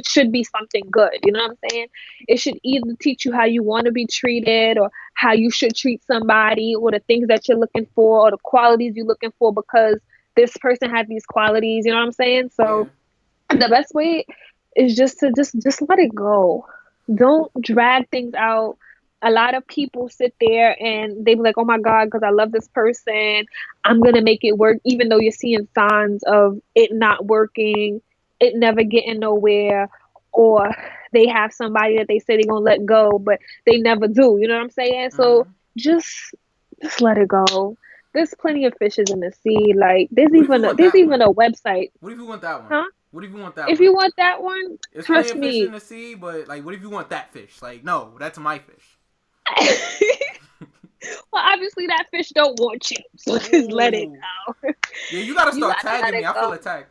should be something good. You know what I'm saying? It should either teach you how you want to be treated, or how you should treat somebody, or the things that you're looking for, or the qualities you're looking for because this person had these qualities. You know what I'm saying? So the best way is just to just let it go. Don't drag things out. A lot of people sit there and they be like, oh my God, because I love this person, I'm going to make it work, even though you're seeing signs of it not working, it never getting nowhere, or they have somebody that they say they're going to let go, but they never do. You know what I'm saying? So just let it go. There's plenty of fishes in the sea. Like there's even a website. What if you want that one? Huh? What if you want that If one? you want that one, It's trust plenty of fish me. in the sea, but like, what if you want that fish? Like, no, that's my fish. Well, obviously that fish don't want you, so just let it go. Yeah, you gotta start gotta tagging me. I feel attacked.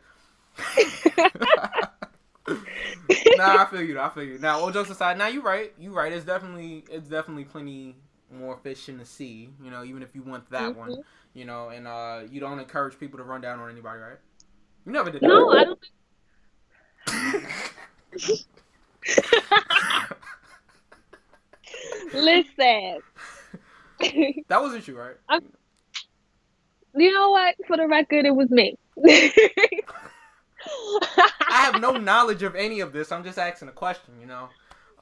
Nah, I feel you. Now, all jokes aside, now you're right. It's definitely plenty more fish in the sea. You know, even if you want that one, you know, and you don't encourage people to run down on anybody, right? You never did that. No, I don't. Listen. That wasn't you, right? You know what? For the record, it was me. I have no knowledge of any of this. I'm just asking a question, you know.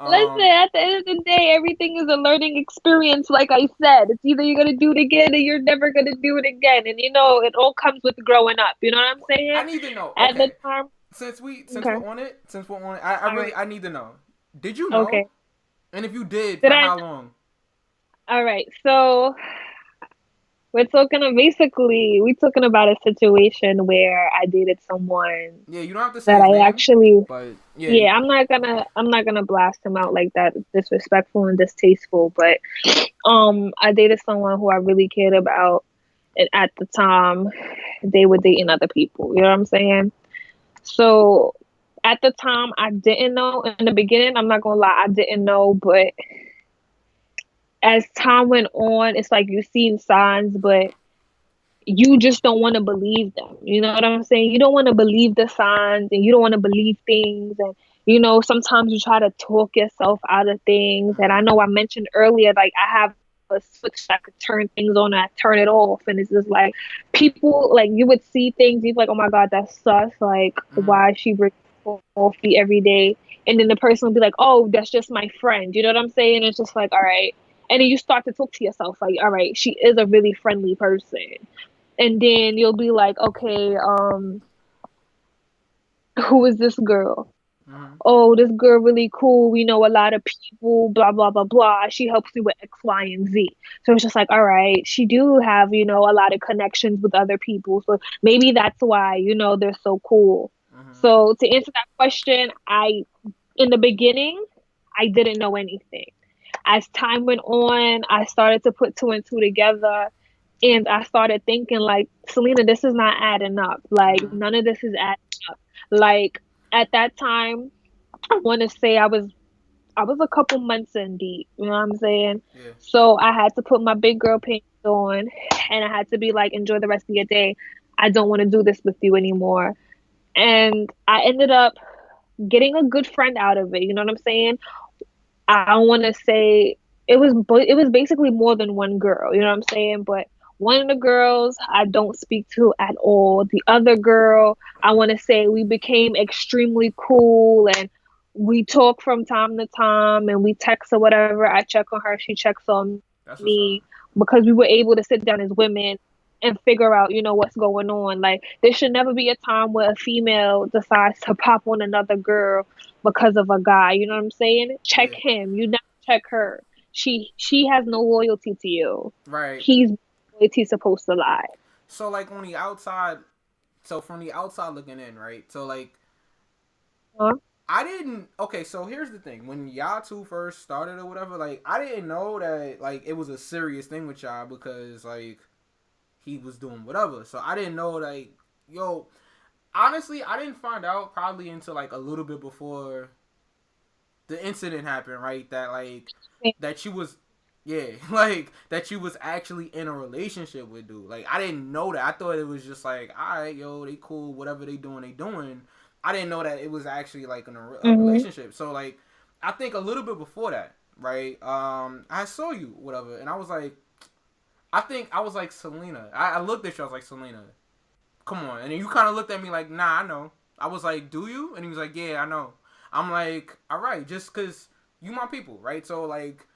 Listen, at the end of the day, everything is a learning experience. Like I said, it's either you're gonna do it again or you're never gonna do it again. And it all comes with growing up. You know what I'm saying? I need to know. At the time, since we're on it, I need to know. Did you know? Okay. And if you did, for how long? All right, so we're talking about a situation where I dated someone. Yeah, you don't have to say that his I name, actually. but Yeah, I'm not gonna blast him out like that. It's disrespectful and distasteful. But I dated someone who I really cared about, and at the time, they were dating other people. You know what I'm saying? So at the time, I didn't know. In the beginning, I'm not gonna lie, I didn't know, but as time went on, it's like you've seen signs, but you just don't want to believe them. You know what I'm saying? You don't want to believe the signs, and you don't want to believe things. And, sometimes you try to talk yourself out of things. And I know I mentioned earlier, like I have a switch that could turn things on and I turn it off. And it's just like people, like you would see things, you'd be like, oh my God, that's sus. Like, why is she bringing coffee every day? And then the person would be like, oh, that's just my friend. You know what I'm saying? It's just like, all right. And then you start to talk to yourself like, all right, she is a really friendly person. And then you'll be like, okay, who is this girl? Oh, this girl really cool. We know a lot of people, blah, blah, blah, blah. She helps you with X, Y, and Z. So it's just like, all right, she do have, a lot of connections with other people. So maybe that's why, they're so cool. So to answer that question, in the beginning, I didn't know anything. As time went on, I started to put two and two together. And I started thinking, like, Selena, this is not adding up. Like, none of this is adding up. Like, at that time, I want to say I was a couple months in deep. You know what I'm saying? Yeah. So I had to put my big girl pants on, and I had to be like, enjoy the rest of your day. I don't want to do this with you anymore. And I ended up getting a good friend out of it. You know what I'm saying? I want to say it was basically more than one girl. You know what I'm saying? But one of the girls I don't speak to at all. The other girl, I want to say we became extremely cool, and we talk from time to time, and we text or whatever. I check on her, she checks on That's what's up. me, because we were able to sit down as women and figure out, what's going on. Like, there should never be a time where a female decides to pop on another girl because of a guy. You know what I'm saying? Check Yeah. him. You never check her. She has no loyalty to you. Right. He's loyalty supposed to lie. So like on the outside, so from the outside looking in, right? So like Huh? I didn't. Okay, so here's the thing: when y'all two first started or whatever, like I didn't know that like it was a serious thing with y'all because like he was doing whatever. So I didn't know like yo. Honestly, I didn't find out probably until like a little bit before the incident happened, right? That like that you was yeah, like that you was actually in a relationship with dude. Like I didn't know that. I thought it was just like, all right, yo, they cool, whatever they doing, they doing. I didn't know that it was actually like in a relationship. So like, I think a little bit before that, right? I saw you, whatever, and I was like, I think I was like Selena. I looked at you, I was like Selena, come on, and then you kind of looked at me like, nah, I know. I was like, do you? And he was like, yeah, I know. I'm like, all right, just cause you my people, right? So like,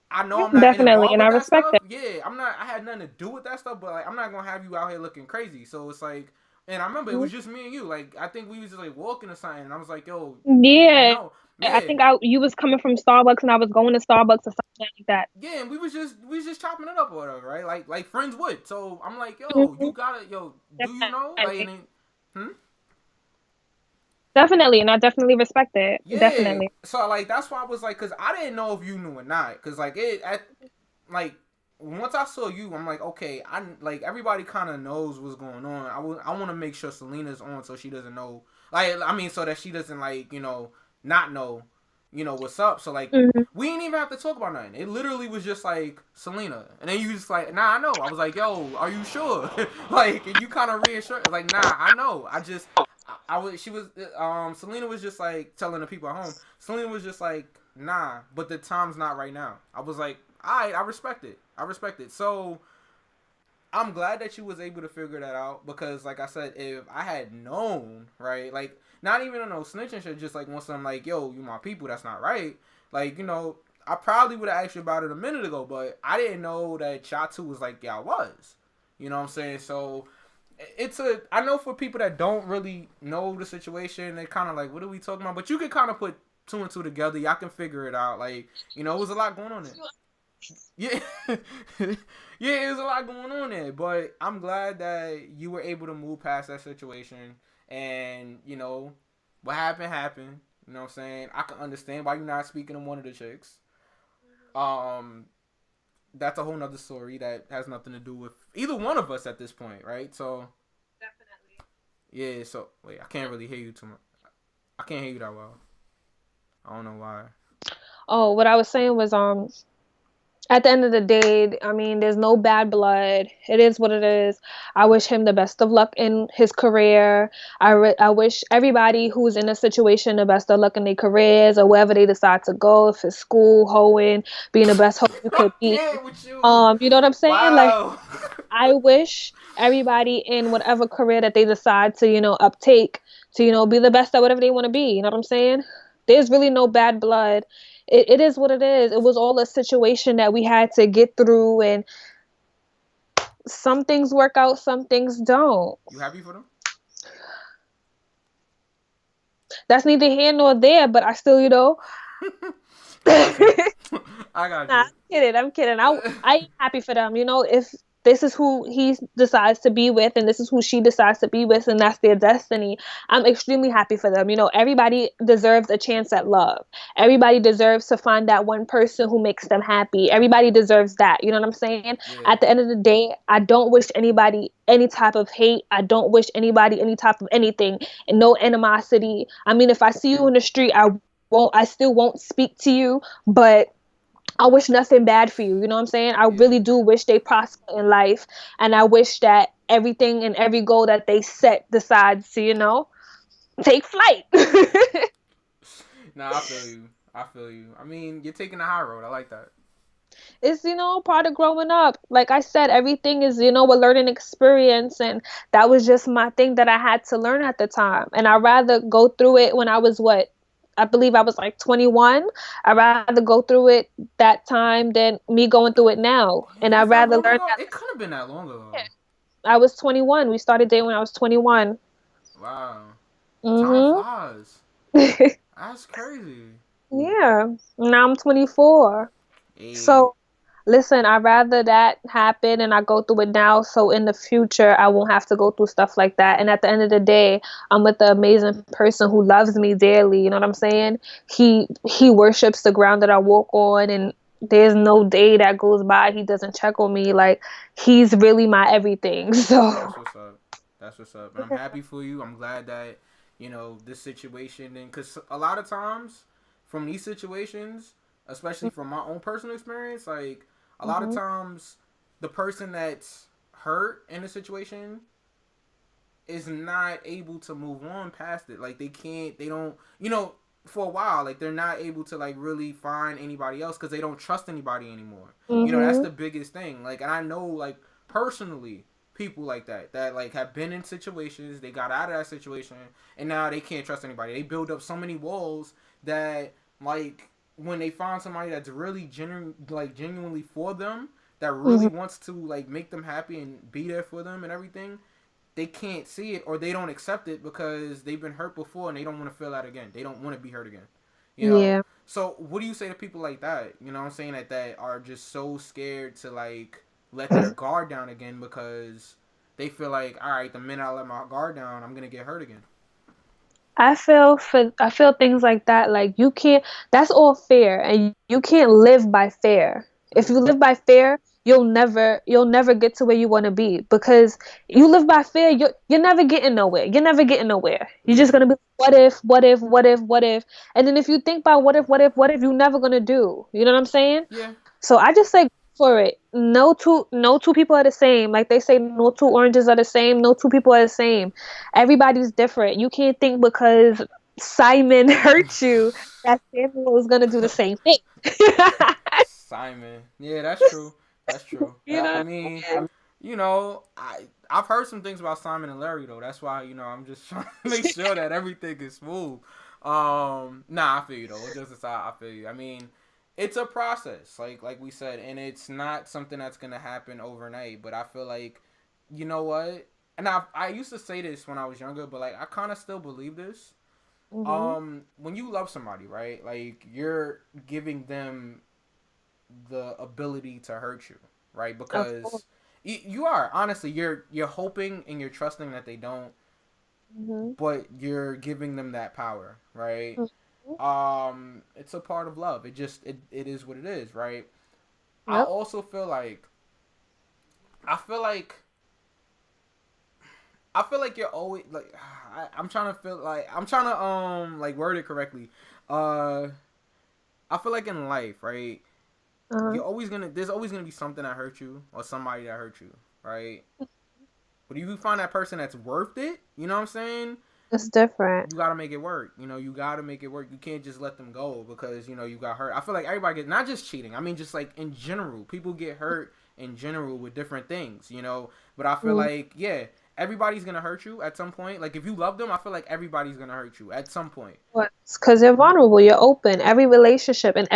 I know I'm not Definitely, involved and I with that respect stuff. it. Yeah, I'm not. I had nothing to do with that stuff, but like, I'm not gonna have you out here looking crazy. So it's like, and I remember it was just me and you. Like, I think we was just like walking or something. And I was like, yo, Yeah, no, I yeah, think you was coming from Starbucks, and I was going to Starbucks or something like that. yeah, and we was just chopping it up or whatever, right? Like friends would. So I'm like, yo, Mhm. you gotta, yo, do you know? Like, and Definitely. then, Definitely, and I definitely respect it. yeah. Definitely. So like that's why I was like, cause I didn't know if you knew or not, cause like like once I saw you, I'm like, okay, I like everybody kind of knows what's going on. I want to make sure Selena's on so she doesn't know. Like I mean, so that she doesn't like not know what's up. So like Hmm. we didn't even have to talk about nothing. It literally was just like Selena, and then you just like, nah, I know. I was like, yo, are you sure? Like, and you kind of reassured, like, nah, I know. I was, she was, Selena was just like telling the people at home. Selena was just like, nah, but the time's not right now. I was like, alright, I respect it. I respect it. So I'm glad that you was able to figure that out because, like I said, if I had known, right, like not even on no snitching shit, just like once I'm like, yo, you my people, that's not right. Like I probably would have asked you about it a minute ago, but I didn't know that Chatu was like, yeah, I was. You know what I'm saying? So I know for people that don't really know the situation, they kind of like, what are we talking about? But you can kind of put two and two together. Y'all can figure it out. Like, it was a lot going on there. Yeah. Yeah, it was a lot going on there. But I'm glad that you were able to move past that situation. And, what happened. You know what I'm saying? I can understand why you're not speaking to one of the chicks. That's a whole nother story that has nothing to do with either one of us at this point, right? So Definitely. yeah, so wait, I can't really hear you too much. I can't hear you that well. I don't know why. Oh, what I was saying was, at the end of the day, I mean, there's no bad blood. It is what it is. I wish him the best of luck in his career. I wish everybody who's in a situation the best of luck in their careers or wherever they decide to go. If it's school, hoeing, being the best hoe you could be. Yeah, with you. You know what I'm saying? Like, Wow. I wish everybody in whatever career that they decide to, uptake to, be the best at whatever they want to be. You know what I'm saying? There's really no bad blood. It is what it is. It was all a situation that we had to get through, and some things work out, some things don't. You happy for them? That's neither here nor there, but I still, I got you. I got Nah, you. I'm kidding. I'm kidding. I ain't happy for them. If this is who he decides to be with, and this is who she decides to be with, and that's their destiny, I'm extremely happy for them. Everybody deserves a chance at love. Everybody deserves to find that one person who makes them happy. Everybody deserves that. You know what I'm saying? Yeah. At the end of the day, I don't wish anybody any type of hate. I don't wish anybody any type of anything, and no animosity. I mean, if I see you in the street, I still won't speak to you, but I wish nothing bad for you. You know what I'm saying? I really do wish they prosper in life, and I wish that everything and every goal that they set decides to, take flight. Nah, I feel you. I mean, you're taking the high road. I like that. It's, part of growing up. Like I said, everything is, a learning experience, and that was just my thing that I had to learn at the time. And I'd rather go through it when I was I believe I was like 21. I'd rather go through it that time than me going through it now. Yeah, And I'd was that rather long learn ago? that. It couldn't have been that long ago. I was 21. We started dating when I was 21. Wow. Mhm. Time flies. That's crazy. Yeah. Now I'm 24. Hey. So, listen, I'd rather that happen and I go through it now, so in the future I won't have to go through stuff like that. And at the end of the day, I'm with the amazing person who loves me dearly. You know what I'm saying? He worships the ground that I walk on, and there's no day that goes by he doesn't check on me. Like, he's really my everything. So That's what's up. That's what's up. And I'm happy for you. I'm glad that, this situation, and because a lot of times from these situations, especially from my own personal experience, like, a lot of times the person that's hurt in a situation is not able to move on past it. Like, they don't, for a while, like, they're not able to, like, really find anybody else because they don't trust anybody anymore. That's the biggest thing. Like, and I know, like, personally, people like that like have been in situations, they got out of that situation, and now they can't trust anybody. They build up so many walls that, like, when they find somebody that's really genuinely for them, that really wants to, like, make them happy and be there for them and everything, they can't see it, or they don't accept it because they've been hurt before and they don't want to feel that again. They don't want to be hurt again. Yeah. So what do you say to people like that? You know what I'm saying? That are just so scared to, like, let their guard down again because they feel like, all right, the minute I let my guard down, I'm gonna get hurt again. I feel things like that. Like, you can't. That's all fair, and you can't live by fair. If you live by fair, you'll never get to where you want to be, because you live by fair. You're never getting nowhere. You're never getting nowhere. You're just gonna be, what if, and then if you think about what if, you're never gonna do. You know what I'm saying? Yeah. So I just say, for it. No two people are the same. Like they say, no two oranges are the same. No two people are the same. Everybody's different. You can't think because Simon hurt you that Samuel is gonna do the same thing. Simon. Yeah, that's true. That's true. I mean, I've heard some things about Simon and Larry though. That's why, I'm just trying to make sure that everything is smooth. Nah, I feel you though. Just aside, I feel you. I mean, it's a process, like we said, and it's not something that's gonna happen overnight. But I feel like, you know what? And I used to say this when I was younger, but, like, I kind of still believe this. When you love somebody, right? Like, you're giving them the ability to hurt you, right? Because you are, honestly, you're hoping and you're trusting that they don't, but you're giving them that power, right? It's a part of love. It is what it is, right? Yep. I also feel like you're always, like, I'm trying to like, word it correctly. I feel like in life, right? There's always gonna be something that hurt you or somebody that hurt you, right? But if you find that person that's worth it, you know what I'm saying? It's different. You gotta make it work. You gotta make it work. You can't just let them go because, you got hurt. I feel like everybody gets, not just cheating. I mean, just, like, in general, people get hurt in general with different things, But I feel like, yeah, everybody's gonna hurt you at some point. Like, if you love them, I feel like everybody's gonna hurt you at some point. Because you're vulnerable, you're open. No relationship is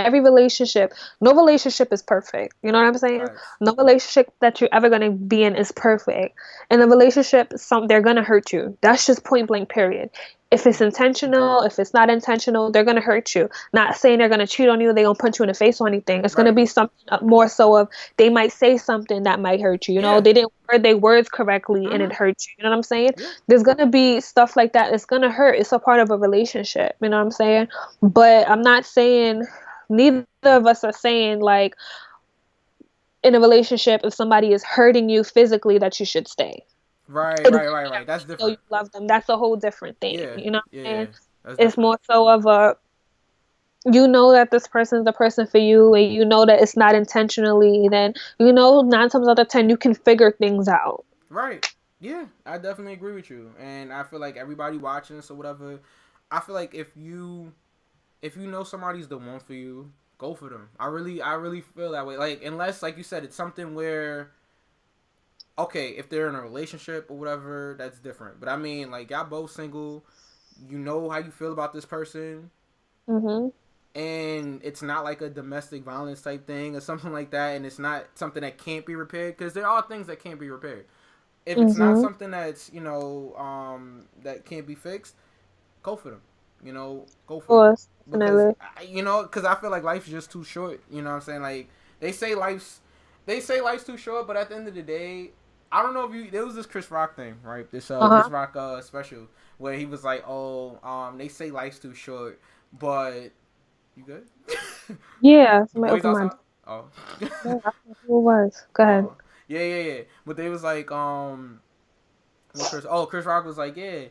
perfect. You know what I'm saying? Right. No relationship that you're ever gonna be in is perfect. In a relationship, they're gonna hurt you. That's just point blank, period. If it's intentional, if it's not intentional, they're gonna hurt you. Not saying they're gonna cheat on you, they're gonna punch you in the face or anything. It's gonna Right. be something more so of they might say something that might hurt you. You know, Yeah. they didn't word their words correctly and it Mm-hmm. hurts you. You know what I'm saying? Yeah. There's gonna be stuff like that. It's gonna hurt. It's a part of a relationship. You know what I'm saying? But I'm not saying neither of us are saying like in a relationship if somebody is hurting you physically that you should stay. Right. It Right. doesn't Right. mean Right. that That's you know you different. love them. That's a whole different thing. Yeah. You know Yeah. what I'm Yeah. saying? That's It's different. more so of a you know that this person's the person for you and you know that it's not intentionally, then you know 9 times out of 10 you can figure things out. Right. Yeah, I definitely agree with you, and I feel like everybody watching this or whatever, I feel like if you know somebody's the one for you, go for them. I really feel that way. Like unless, like you said, it's something where okay, if they're in a relationship or whatever, that's different. But I mean, like y'all both single, you know how you feel about this person, Mhm. and it's not like a domestic violence type thing or something like that, and it's not something that can't be repaired because there are things that can't be repaired. If it's not Mhm. Of something that's that can't be fixed, go for them. Go for them course, because definitely. because I feel like life's just too short. You know what I'm saying? Like they say life's too short, but at the end of the day, I don't know if you there was this Chris Rock thing, right? This Chris Uh-huh. Rock special where he was like, oh, they say life's too short, but you good? Yeah, The somebody boys opened my outside? door. Oh. Yeah, I don't know who it was. Go ahead. Oh. Yeah, yeah, yeah. But they was like, Chris Rock was like, yeah,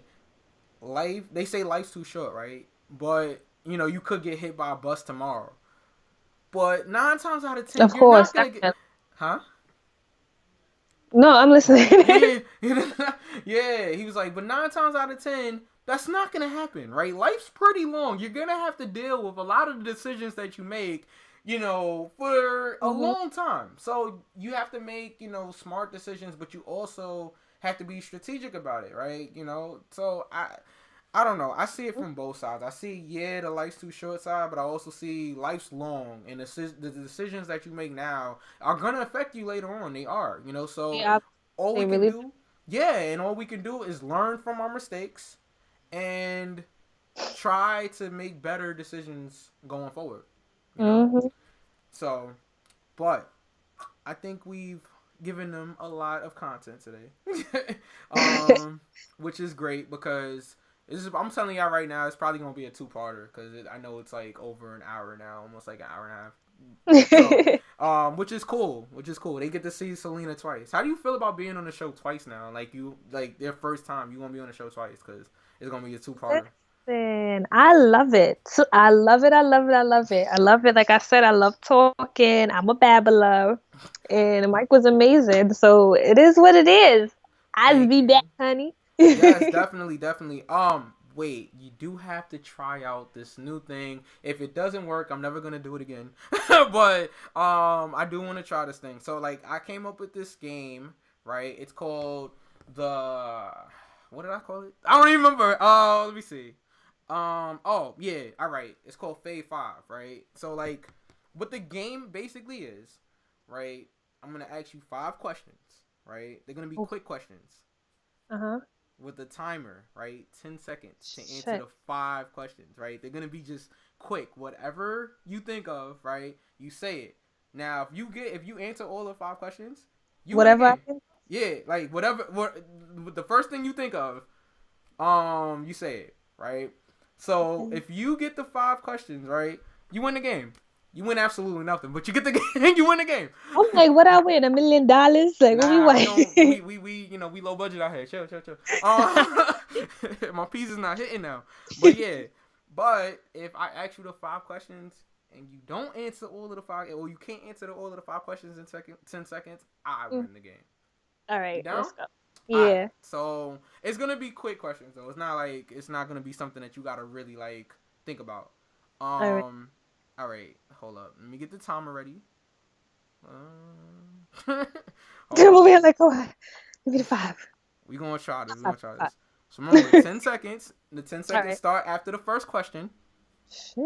life. They say life's too short, right? But you could get hit by a bus tomorrow. But 9 times out of 10, Of you're not course, gonna get, definitely. huh? No, I'm listening. Yeah, yeah. He was like, but 9 times out of 10, that's not gonna happen, right? Life's pretty long. You're gonna have to deal with a lot of the decisions that you make, for a Mhm. long time. So you have to make, smart decisions, but you also have to be strategic about it, right? So I don't know. I see it from both sides. I see, the life's too short side, but I also see life's long, and the decisions that you make now are gonna affect you later on. They are, So Yeah, all they we can really. do, and all we can do is learn from our mistakes and try to make better decisions going forward. You know. Mhm. So, but I think we've given them a lot of content today, which is great because I'm telling y'all right now, it's probably gonna be a two-parter because I know it's like over an hour now, almost like an hour and a half. So, which is cool. Which is cool. They get to see Selena twice. How do you feel about being on the show twice now? Like their first time, you gonna be on the show twice because it's gonna be a two-parter. Listen, I love it. I love it. I love it. I love it. I love it. Like I said, I love talking. I'm a babbler. And Mike was amazing. So it is what it is. I'll Thank be back, you. honey. Yes, definitely, definitely. Wait, you do have to try out this new thing. If it doesn't work, I'm never gonna do it again. But I do want to try this thing. So like, I came up with this game, right? It's called the what did I call it? I don't even remember. Let me see. Oh yeah, all right. It's called Fave 5, right? So like, what the game basically is, right? I'm gonna ask you 5 questions, right? They're gonna be quick questions Uh-huh. with a timer, right? 10 seconds to answer Shit. the 5 questions, right? They're gonna be just quick. Whatever you think of, right? You say it. Now, if you answer all the 5 questions, you win the Whatever I game. can. Yeah, like the first thing you think of, you say it, right? So if you get the 5 questions right, you win the game. You win absolutely nothing, but you get the game. You win the game. I'm like, what I win? $1 million? Like, what we Nah, we don't. want? We low budget out here. Chill, chill, chill. My piece is not hitting now. But yeah, but if I ask you the 5 questions and you don't answer all of the 5, or you can't answer all of the 5 questions in 10 seconds, I win the game. All You right, down? let's go. All right. Yeah. So it's gonna be quick questions though. It's not gonna be something that you gotta really like think about. All right. All right. Hold up. Let me get the timer ready. Hold Come on. over here, like, oh, give me the 5. We gonna try this. Five. So remember, 10 seconds. The 10 All seconds right. start after the first question. Shit.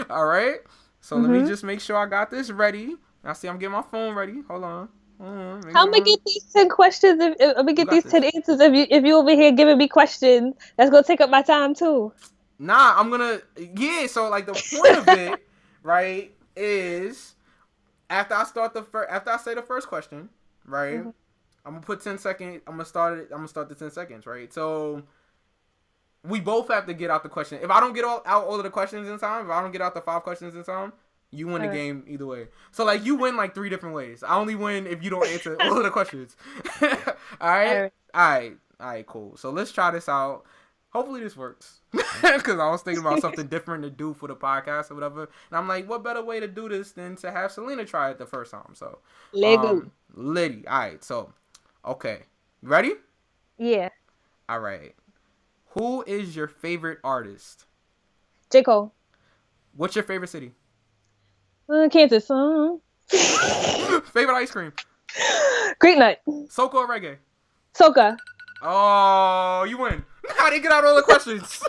All right. So let me Mhm. just make sure I got this ready. I see I'm getting my phone ready. Hold on. Make How am I sure get these 10 questions? If I'm gonna you get got these this. 10 answers, if you over here giving me questions, that's gonna take up my time too. Nah, I'm gonna. Yeah, so like the point of it, right, is after I start after I say the first question, right, Mhm. I'm gonna put 10 seconds. I'm gonna start it. I'm gonna start the 10 seconds, right. So we both have to get out the question. If I don't get out all of the questions in time, if I don't get out the 5 questions in time, you win the Alright. game either way. So like you win like 3 different ways. I only win if you don't answer all of the questions. All right, Alright. all right, cool. So let's try this out. Hopefully this works. Because I was thinking about something different to do for the podcast or whatever. And I'm like, what better way to do this than to have Selena try it the first time? So, Lego. Liddy. All right. So, okay. Ready? Yeah. All right. Who is your favorite artist? J. Cole. What's your favorite city? Kansas. Favorite ice cream? Great nut. Soca or reggae? Soca. Oh, you win. I didn't get out all the questions.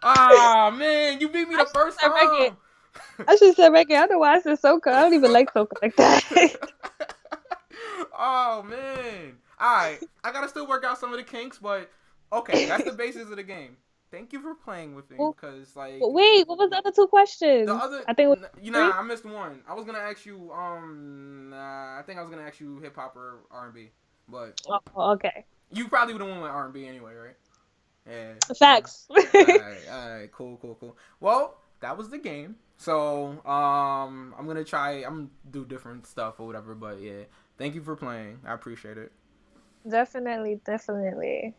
Ah, man. You beat me the first said reggae. time. I should say reggae. I don't know why I said soca. I don't even like soca like that. Oh, man. All right. I got to still work out some of the kinks, but okay. That's the basis of the game. Thank you for playing with me because, like... But wait, what was the other 2 questions? The other... I think it was I missed one. I was going to ask you, I think I was going to ask you hip-hop or R&B, but... Oh, okay. You probably would have won with R&B anyway, right? Yeah. Facts. All right, cool. Well, that was the game. So, I'm gonna do different stuff or whatever. But yeah, thank you for playing. I appreciate it. Definitely.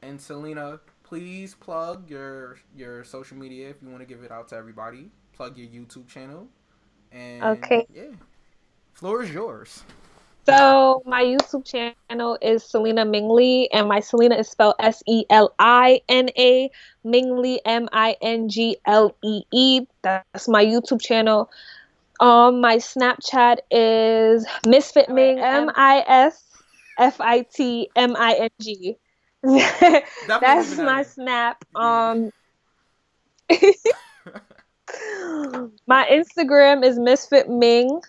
And Selena, please plug your social media if you want to give it out to everybody. Plug your YouTube channel. And Okay. yeah, floor is yours. So my YouTube channel is Selina Minglee, and my Selina is spelled Selina. Minglee Minglee. That's my YouTube channel. My Snapchat is Misfit Ming MISFITMING. That's my Snap. My Instagram is Misfit Ming.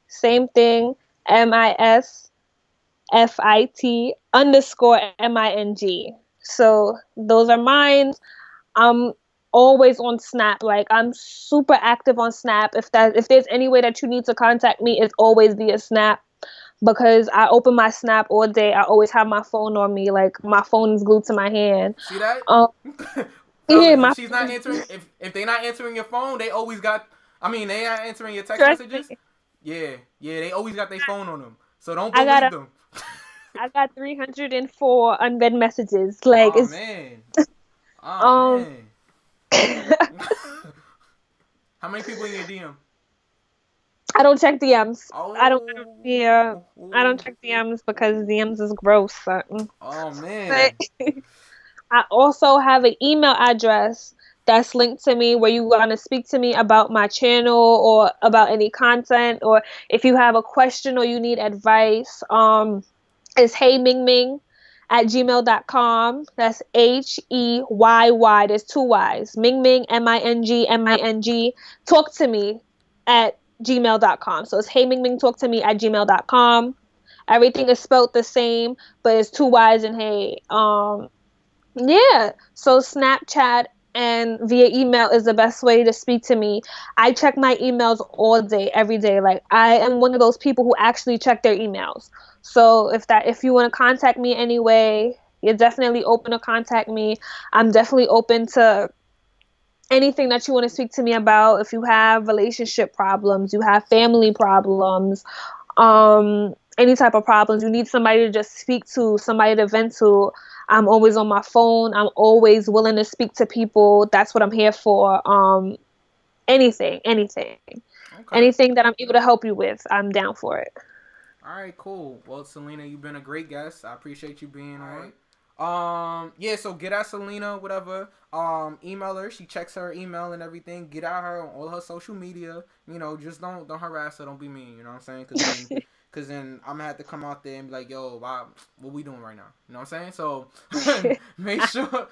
Same thing. MISFIT_MING. So those are mine. I'm always on Snap. Like I'm super active on Snap. If there's any way that you need to contact me, it's always via Snap because I open my Snap all day. I always have my phone on me. Like my phone is glued to my hand. See that? Yeah, if she's not answering, if they not answering your phone, they always got. I mean, they not answering your text messages. Yeah, they always got their phone on them. So don't believe them. I got 304 unread messages. Like oh, it's man. Oh man. How many people in your DM? I don't check DMs. Oh. I don't check DMs because DMs is gross. Oh man. I also have an email address that's linked to me where you want to speak to me about my channel or about any content, or if you have a question or you need advice. It's heymingming@gmail.com. That's HEYY. There's 2 Y's. Mingming MING. Talk to me at gmail.com. So it's heymingmingtalktome@gmail.com. Everything is spelled the same, but it's 2 Y's and hey. Yeah. So Snapchat and via email is the best way to speak to me. I check my emails all day, every day. Like I am one of those people who actually check their emails. So if you want to contact me anyway, you're definitely open to contact me. I'm definitely open to anything that you want to speak to me about. If you have relationship problems, you have family problems, any type of problems, you need somebody to just speak to, somebody to vent to, I'm always on my phone. I'm always willing to speak to people. That's what I'm here for. Anything. Okay. Anything that I'm able to help you with, I'm down for it. All right, cool. Well, Selena, you've been a great guest. I appreciate you being on. Yeah, so get at Selena, whatever. Email her. She checks her email and everything. Get at her on all her social media. You know, just don't harass her. Don't be mean. You know what I'm saying? Cause then I'm gonna have to come out there and be like, yo, wow, what we doing right now? You know what I'm saying? So make sure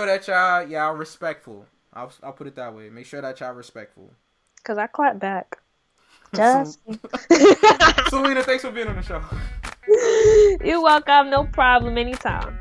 that y'all respectful. I'll put it that way. Make sure that y'all respectful. Cause I clap back. Just Selena, thanks for being on the show. You're welcome. No problem. Anytime.